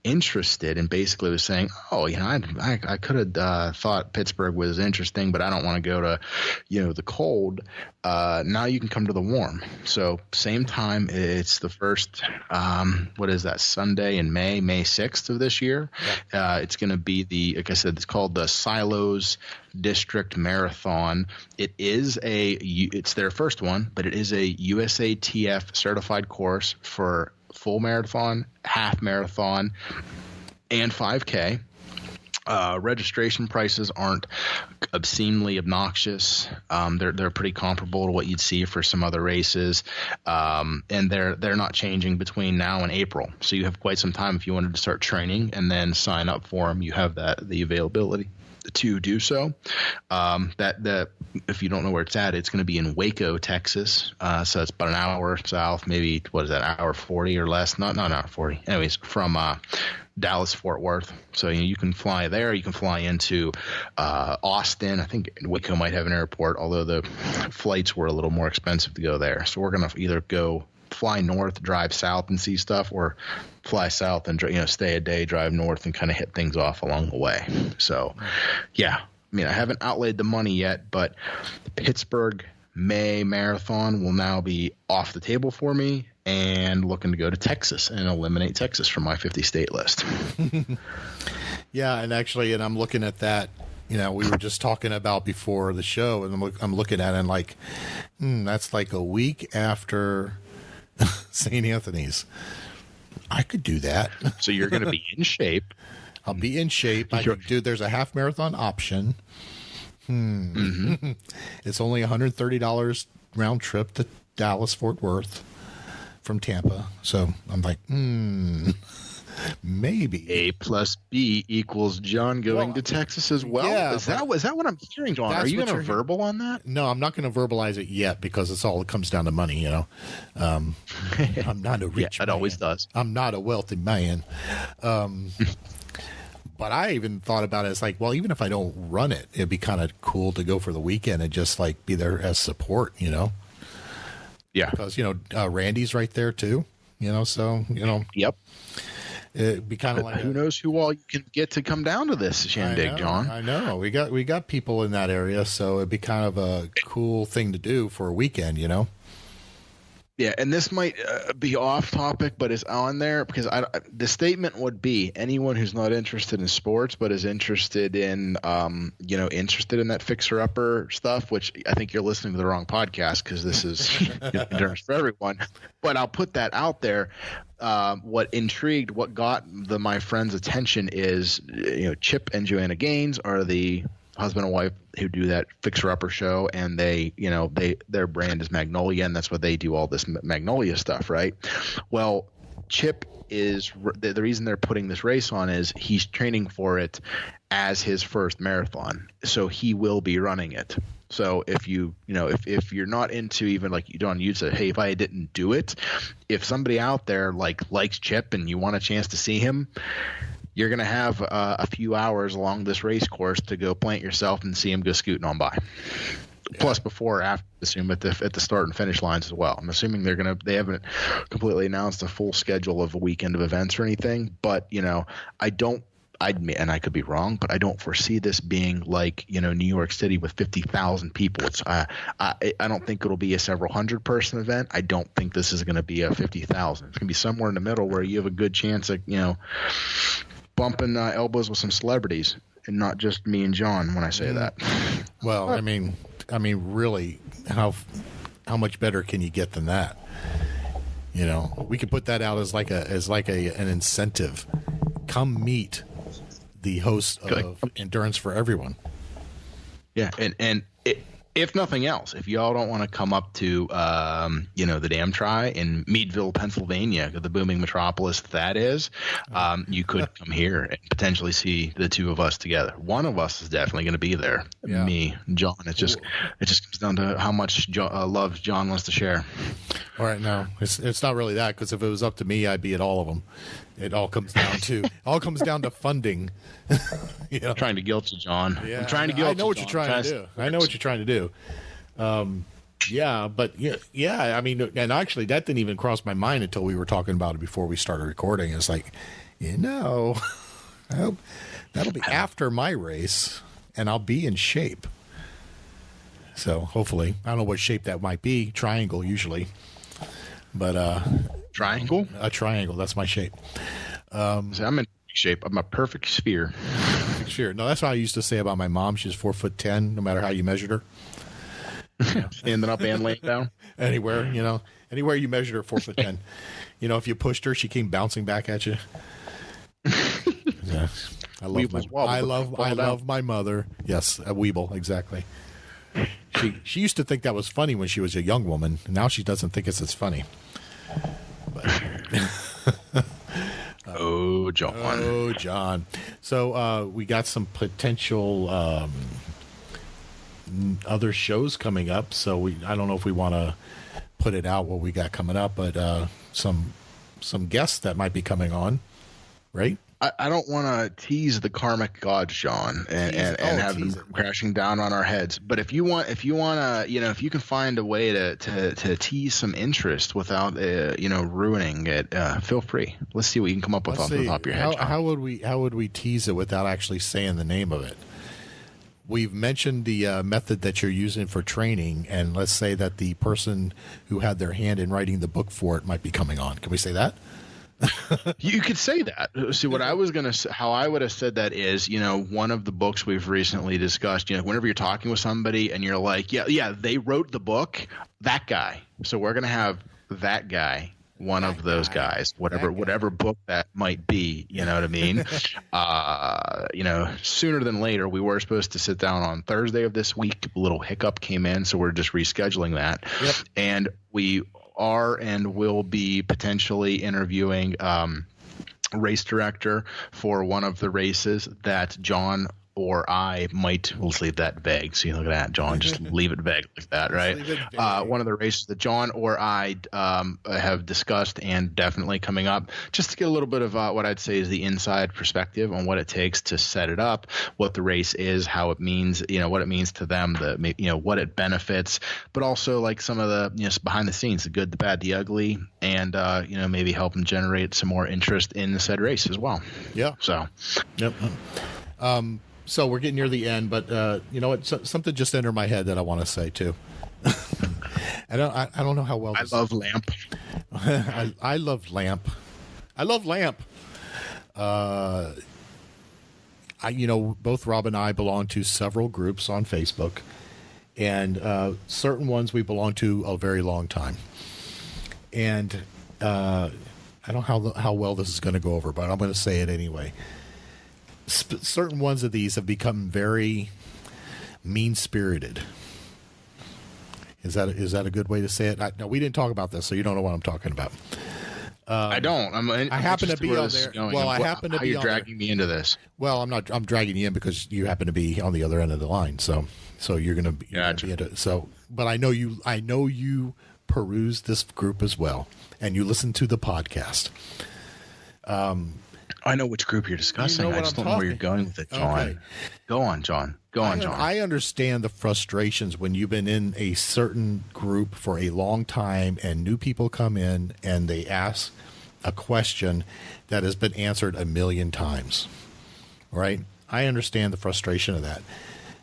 Speaker 4: interested and basically was saying, I could have thought Pittsburgh was interesting, but I don't want to go to the cold, now you can come to the warm. So same time, it's the first what is that, Sunday in May 6th of this year. It's going to be like I said, it's called the Silos District Marathon. It's their first one, but it is a USATF certified course for full marathon, half marathon, and 5K. Registration prices aren't obscenely obnoxious. They're pretty comparable to what you'd see for some other races, and they're not changing between now and April. So you have quite some time if you wanted to start training and then sign up for them. You have the availability to do so. That if you don't know where it's at, it's going to be in Waco, Texas. So it's about an hour south, maybe hour 40 or less? Not an hour 40. Anyways, from Dallas Fort Worth. So you can fly there. You can fly into Austin. I think Waco might have an airport, although the flights were a little more expensive to go there. So we're going to either fly north, drive south and see stuff, or fly south and stay a day, drive north, and kind of hit things off along the way. So yeah, I haven't outlaid the money yet, but the Pittsburgh May Marathon will now be off the table for me, and looking to go to Texas and eliminate Texas from my 50 state list.
Speaker 3: Yeah, and I'm looking at that. We were just talking about before the show, and I'm looking at it and like, that's like a week after St. Anthony's. I could do that.
Speaker 4: So you're going to be in shape.
Speaker 3: I'll be in shape. There's a half marathon option. It's only $130 round trip to Dallas, Fort Worth from Tampa. So I'm like, maybe
Speaker 4: A plus B equals John going to Texas as well.
Speaker 3: Yeah,
Speaker 4: is that what I'm hearing, John? Are you going to verbal on that?
Speaker 3: No, I'm not going to verbalize it yet because it comes down to money, I'm not a rich man.
Speaker 4: It always does.
Speaker 3: I'm not a wealthy man. But I even thought about it as like, well, even if I don't run it, it'd be kind of cool to go for the weekend and just like be there as support, Yeah. Because, Randy's right there too, so,
Speaker 4: Yep.
Speaker 3: It'd be kind of like
Speaker 4: who knows who all you can get to come down to this shindig, John.
Speaker 3: I know. We got people in that area, so it'd be kind of a cool thing to do for a weekend,
Speaker 4: Yeah, and this might be off topic, but it's on there because the statement would be anyone who's not interested in sports but is interested in, interested in that fixer-upper stuff, which I think you're listening to the wrong podcast because this is Endurance for Everyone. But I'll put that out there. What got my friend's attention is, Chip and Joanna Gaines are the husband and wife who do that fixer-upper show, and their brand is Magnolia, and that's what they do, all this Magnolia stuff, right? Well, Chip is the reason they're putting this race on is he's training for it as his first marathon, so he will be running it. So if if you're not into, even like you said, hey, if I didn't do it, if somebody out there likes Chip and you want a chance to see him, you're going to have a few hours along this race course to go plant yourself and see him go scooting on by. Yeah. Plus before or after, I assume at the start and finish lines as well. I'm assuming they haven't completely announced a full schedule of a weekend of events or anything, but and I could be wrong, but I don't foresee this being like, New York City with 50,000 people. I don't think it'll be a several hundred person event. I don't think this is going to be a 50,000. It's going to be somewhere in the middle where you have a good chance of, bumping elbows with some celebrities, and not just me and John when I say that.
Speaker 3: Well, I mean, really, how much better can you get than that? We could put that out as an incentive. Come meet the host of Endurance for Everyone.
Speaker 4: Yeah, and if nothing else, if y'all don't want to come up to the Dam Tri in Meadville, Pennsylvania, the booming metropolis that is, you could come here and potentially see the two of us together. One of us is definitely going to be there. Yeah. Me, John. It just comes down to how much love John wants to share.
Speaker 3: All right, no, it's not really that, because if it was up to me, I'd be at all of them. It all comes down to funding.
Speaker 4: Trying to guilt you, John.
Speaker 3: Yeah,
Speaker 4: I'm trying to guilt you.
Speaker 3: I know what you're trying to do. I know what you're trying to do. I mean, and actually, that didn't even cross my mind until we were talking about it before we started recording. It's like, I hope that'll be after my race, and I'll be in shape. So hopefully, I don't know what shape that might be. Triangle usually, but
Speaker 4: triangle.
Speaker 3: A triangle. That's my shape.
Speaker 4: So I'm in shape. I'm a perfect sphere.
Speaker 3: Sure. No, that's what I used to say about my mom. She's 4'10", no matter how you measured her.
Speaker 4: Standing up and laying down.
Speaker 3: Anywhere you measured her, 4'10". If you pushed her, she came bouncing back at you. Yeah. I love my mother. Yes, a Weeble, exactly. She used to think that was funny when she was a young woman. Now she doesn't think it's as funny. But
Speaker 4: Oh,
Speaker 3: John. So we got some potential other shows coming up. So I don't know if we want to put it out what we got coming up, but some guests that might be coming on, right?
Speaker 4: I don't want to tease the karmic gods, John, and have them crashing down on our heads. But if you want to, if you can find a way to tease some interest without, ruining it, feel free. Let's see what you can come up with off the top of your head.
Speaker 3: How would we tease it without actually saying the name of it? We've mentioned the method that you're using for training, and let's say that the person who had their hand in writing the book for it might be coming on. Can we say that?
Speaker 4: You could say that. See, what I was how I would have said that is, one of the books we've recently discussed, whenever you're talking with somebody and you're like, yeah, they wrote the book, that guy. So we're going to have that guy one of those guys, whatever book that might be, you know what I mean? Sooner than later, we were supposed to sit down on Thursday of this week. A little hiccup came in, so we're just rescheduling that.
Speaker 3: Yep.
Speaker 4: And we are and will be potentially interviewing race director for one of the races that John or I might. Let's leave that vague. See, look at that, John. Just leave it vague like that, right? One of the races that John or I have discussed and definitely coming up, just to get a little bit of what I'd say is the inside perspective on what it takes to set it up, what the race is, how it means, what it means to them, what it benefits, but also like some of the behind the scenes, the good, the bad, the ugly, and maybe help them generate some more interest in the said race as well.
Speaker 3: Yeah.
Speaker 4: So.
Speaker 3: Yep. So we're getting near the end, but you know what? Something just entered my head that I want to say too. I don't know how well.
Speaker 4: I love lamp.
Speaker 3: I love lamp. I love lamp. Both Rob and I belong to several groups on Facebook, and certain ones we belong to a very long time. And I don't know how well this is going to go over, but I'm going to say it anyway. Certain ones of these have become very mean-spirited. Is that a good way to say it? No, we didn't talk about this, so you don't know what I'm talking about.
Speaker 4: I don't.
Speaker 3: I happen to be on there. Well, I happen to be.
Speaker 4: How you're dragging me into this?
Speaker 3: Well, I'm not. I'm dragging you in because you happen to be on the other end of the line. So you're going to be. Into, so, but I know you. I know you peruse this group as well, and you listen to the podcast.
Speaker 4: I know which group you're discussing. I just don't know where you're going with it, John. Okay. Go on, John. John.
Speaker 3: I understand the frustrations when you've been in a certain group for a long time and new people come in and they ask a question that has been answered a million times, right? I understand the frustration of that.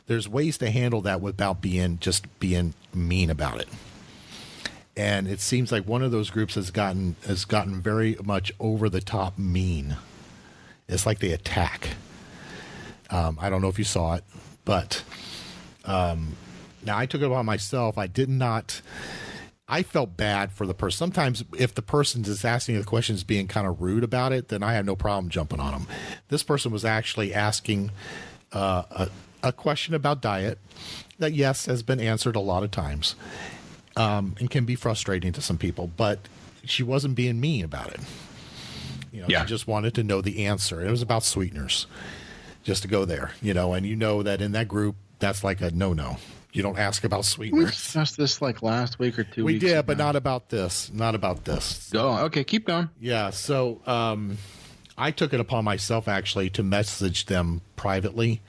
Speaker 3: There's ways to handle that without being mean about it. And it seems like one of those groups has gotten very much over the top mean. It's like they attack. I don't know if you saw it, but now I took it upon myself. I felt bad for the person. Sometimes if the person is asking the questions being kind of rude about it, then I have no problem jumping on them. This person was actually asking a question about diet that, yes, has been answered a lot of times and can be frustrating to some people, but she wasn't being mean about it. She just wanted to know the answer. It was about sweeteners, just to go there, and that in that group, that's like a no-no. You don't ask about sweeteners.
Speaker 4: We discussed this like last week or 2 weeks
Speaker 3: We did,
Speaker 4: ago.
Speaker 3: but not about this. Not about this.
Speaker 4: Go on. Okay, keep going.
Speaker 3: Yeah, so I took it upon myself, actually, to message them privately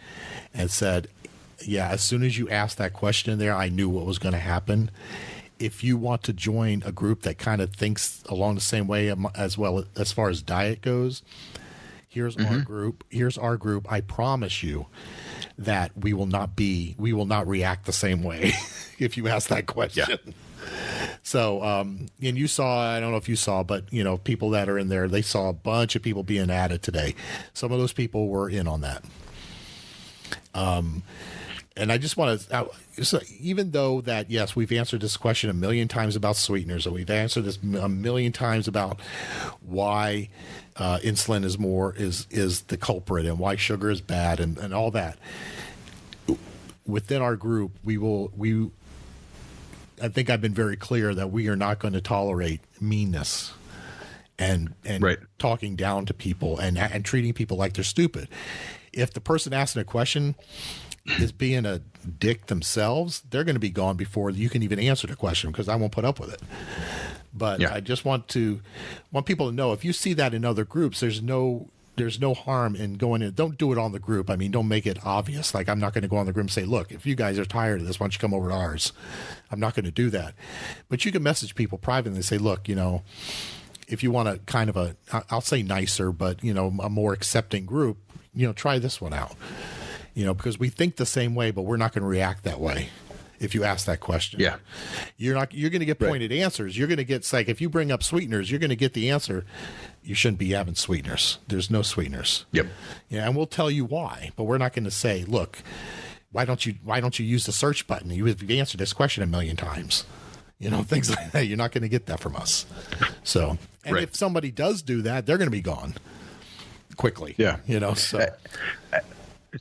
Speaker 3: and said, as soon as you asked that question there, I knew what was going to happen. If you want to join a group that kind of thinks along the same way as well as far as diet goes, here's our group. Here's our group. I promise you that we will not react the same way if you ask that question. Yeah. So, and you saw, I don't know if you saw, but people that are in there, they saw a bunch of people being added today. Some of those people were in on that. And I just want to, even though that, yes, we've answered this question a million times about sweeteners, and we've answered this a million times about why insulin is the culprit and why sugar is bad and all that. Within our group, I think I've been very clear that we are not going to tolerate meanness and talking down to people and treating people like they're stupid. If the person asking a question is being a dick themselves, they're going to be gone before you can even answer the question, because I won't put up with it. But I just want people to know, if you see that in other groups, there's no harm in going in. Don't do it on the group. I mean, don't make it obvious. Like, I'm not going to go on the group and say, look, if you guys are tired of this, why don't you come over to ours? I'm not going to do that. But you can message people privately and say, look, if you want a kind of I'll say nicer, but, a more accepting group, try this one out. Because we think the same way, but we're not going to react that way if you ask that question. Yeah. You're going to get pointed answers. You're going to get, like, if you bring up sweeteners, you're going to get the answer. You shouldn't be having sweeteners. There's no sweeteners. Yep. Yeah. And we'll tell you why, but we're not going to say, look, why don't you use the search button? You've answered this question a million times. things like that. You're not going to get that from us. So, and
Speaker 4: Right.
Speaker 3: if somebody does do that, they're going to be gone quickly.
Speaker 4: Yeah.
Speaker 3: So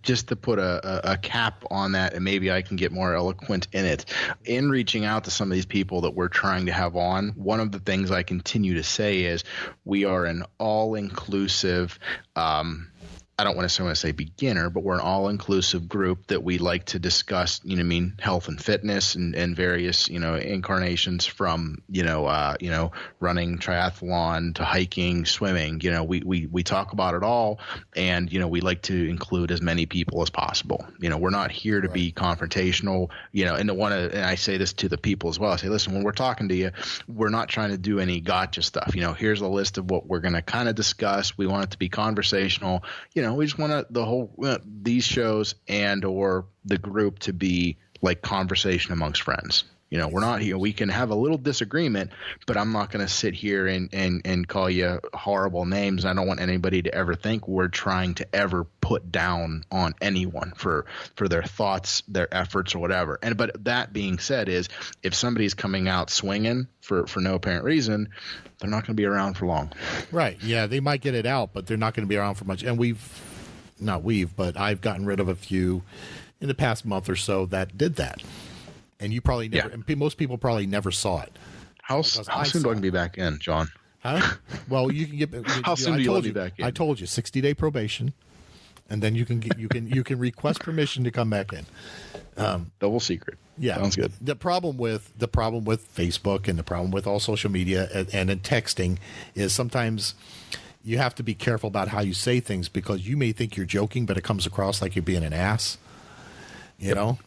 Speaker 4: just to put a cap on that, and maybe I can get more eloquent in it. In reaching out to some of these people that we're trying to have on, one of the things I continue to say is we are an all-inclusive I don't want to say beginner, but we're an all-inclusive group that we like to discuss, health and fitness and various, incarnations from, running, triathlon to hiking, swimming. We talk about it all, and we like to include as many people as possible. We're not here to be confrontational. And I say this to the people as well. I say, listen, when we're talking to you, we're not trying to do any gotcha stuff. Here's a list of what we're going to kind of discuss. We want it to be conversational. We just want these shows and or the group to be like conversation amongst friends. We're not here. We can have a little disagreement, but I'm not going to sit here and call you horrible names. I don't want anybody to ever think we're trying to ever put down on anyone for their thoughts, their efforts, or whatever. But that being said, is if somebody's coming out swinging for no apparent reason, they're not going to be around for long.
Speaker 3: Right. Yeah, they might get it out, but they're not going to be around for much. And but I've gotten rid of a few in the past month or so that did that. And you probably never, and most people probably never saw it.
Speaker 4: How soon do I can be back in, John?
Speaker 3: Huh? Well, you can get.
Speaker 4: How soon do you let me back in?
Speaker 3: I told you, 60-day probation, and then you can request permission to come back in.
Speaker 4: Double secret.
Speaker 3: Yeah,
Speaker 4: sounds good.
Speaker 3: The problem with Facebook and the problem with all social media and in texting is sometimes you have to be careful about how you say things, because you may think you're joking, but it comes across like you're being an ass.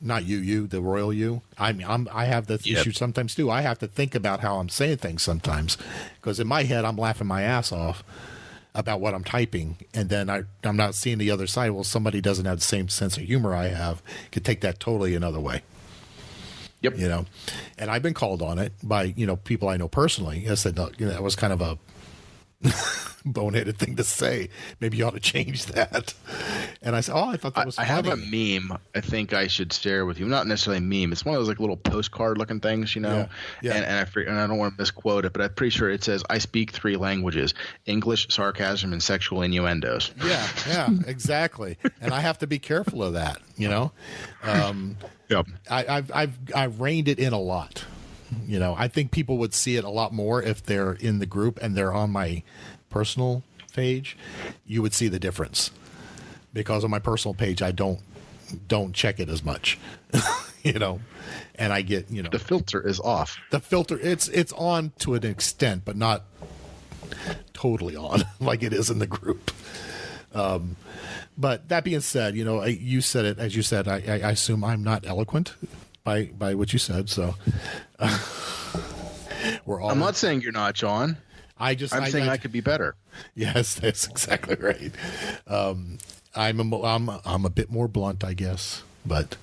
Speaker 3: Not you, the royal you. I mean, I have this issue sometimes too. I have to think about how I'm saying things sometimes, because in my head I'm laughing my ass off about what I'm typing, and then I'm not seeing the other side. Well, somebody doesn't have the same sense of humor I have, could take that totally another way.
Speaker 4: Yep.
Speaker 3: And I've been called on it by people I know personally. I said, that was kind of a boneheaded thing to say. Maybe you ought to change that. And I said, I thought that was funny.
Speaker 4: I have a meme I think I should share with you. Not necessarily a meme. It's one of those like little postcard looking things, Yeah. And I don't want to misquote it, but I'm pretty sure it says, I speak 3 languages: English, sarcasm, and sexual innuendos.
Speaker 3: Yeah, exactly. And I have to be careful of that,
Speaker 4: Yep.
Speaker 3: I've reined it in a lot. I think people would see it a lot more if they're in the group and they're on my personal page. You would see the difference, because on my personal page I don't check it as much, and I get
Speaker 4: the filter is off.
Speaker 3: The filter it's on to an extent, but not totally on like it is in the group. But that being said, you said it as you said. I assume I'm not eloquent by what you said, so we're all.
Speaker 4: I'm not saying you're not, John. I'm saying I could be better.
Speaker 3: Yes, that's exactly right. I'm a bit more blunt, I guess, but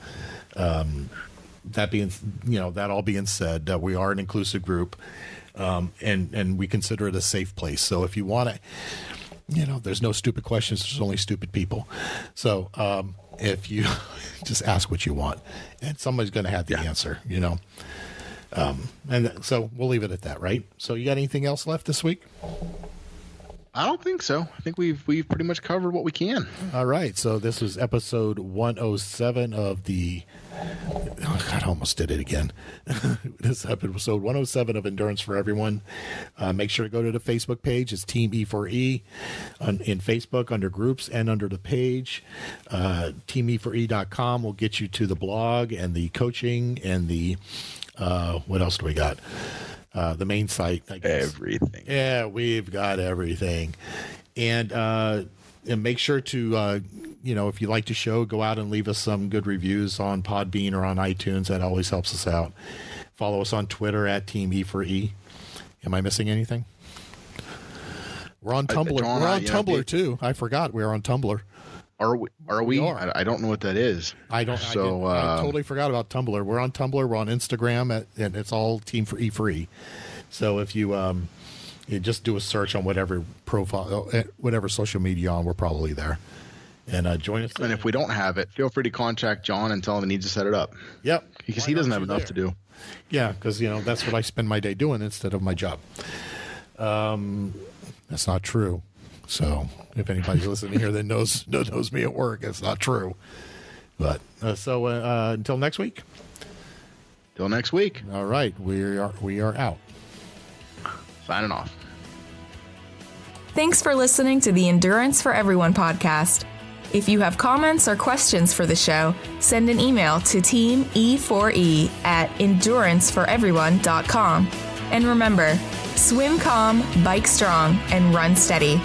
Speaker 3: that all being said, we are an inclusive group, and we consider it a safe place. So if you want to, there's no stupid questions. There's only stupid people. So if you just ask what you want, and somebody's going to have the answer, and so we'll leave it at that, right? So you got anything else left this week?
Speaker 4: I don't think so. I think we've pretty much covered what we can.
Speaker 3: All right. So this was episode 107 of the. Oh God, I almost did it again. This episode 107 of Endurance for Everyone. Make sure to go to the Facebook page. It's teamE4E in Facebook under groups and under the page. teamE4E.com will get you to the blog and the coaching and the. What else do we got? The main site, I guess.
Speaker 4: Everything.
Speaker 3: Yeah, we've got everything. And make sure to, if you like the show, go out and leave us some good reviews on Podbean or on iTunes. That always helps us out. Follow us on Twitter at teamE4E. Am I missing anything? We're on Tumblr.
Speaker 4: John,
Speaker 3: we're on Tumblr, too. I forgot we're on Tumblr.
Speaker 4: Are we? I don't know what that is.
Speaker 3: I totally forgot about Tumblr. We're on Tumblr. We're on Instagram, and it's all teamE4E. So if you just do a search on whatever profile, whatever social media on, we're probably there. And join us.
Speaker 4: And if we don't have it, feel free to contact John and tell him he needs to set it up.
Speaker 3: Yep.
Speaker 4: Because he doesn't have enough to do.
Speaker 3: Yeah, because, that's what I spend my day doing instead of my job. That's not true. So if anybody's listening here that knows me at work, it's not true. But until next week.
Speaker 4: Till next week.
Speaker 3: All right, we are out.
Speaker 4: Signing off.
Speaker 1: Thanks for listening to the Endurance for Everyone podcast. If you have comments or questions for the show, send an email to teamE4E at enduranceforeveryone.com. And remember, swim calm, bike strong, and run steady.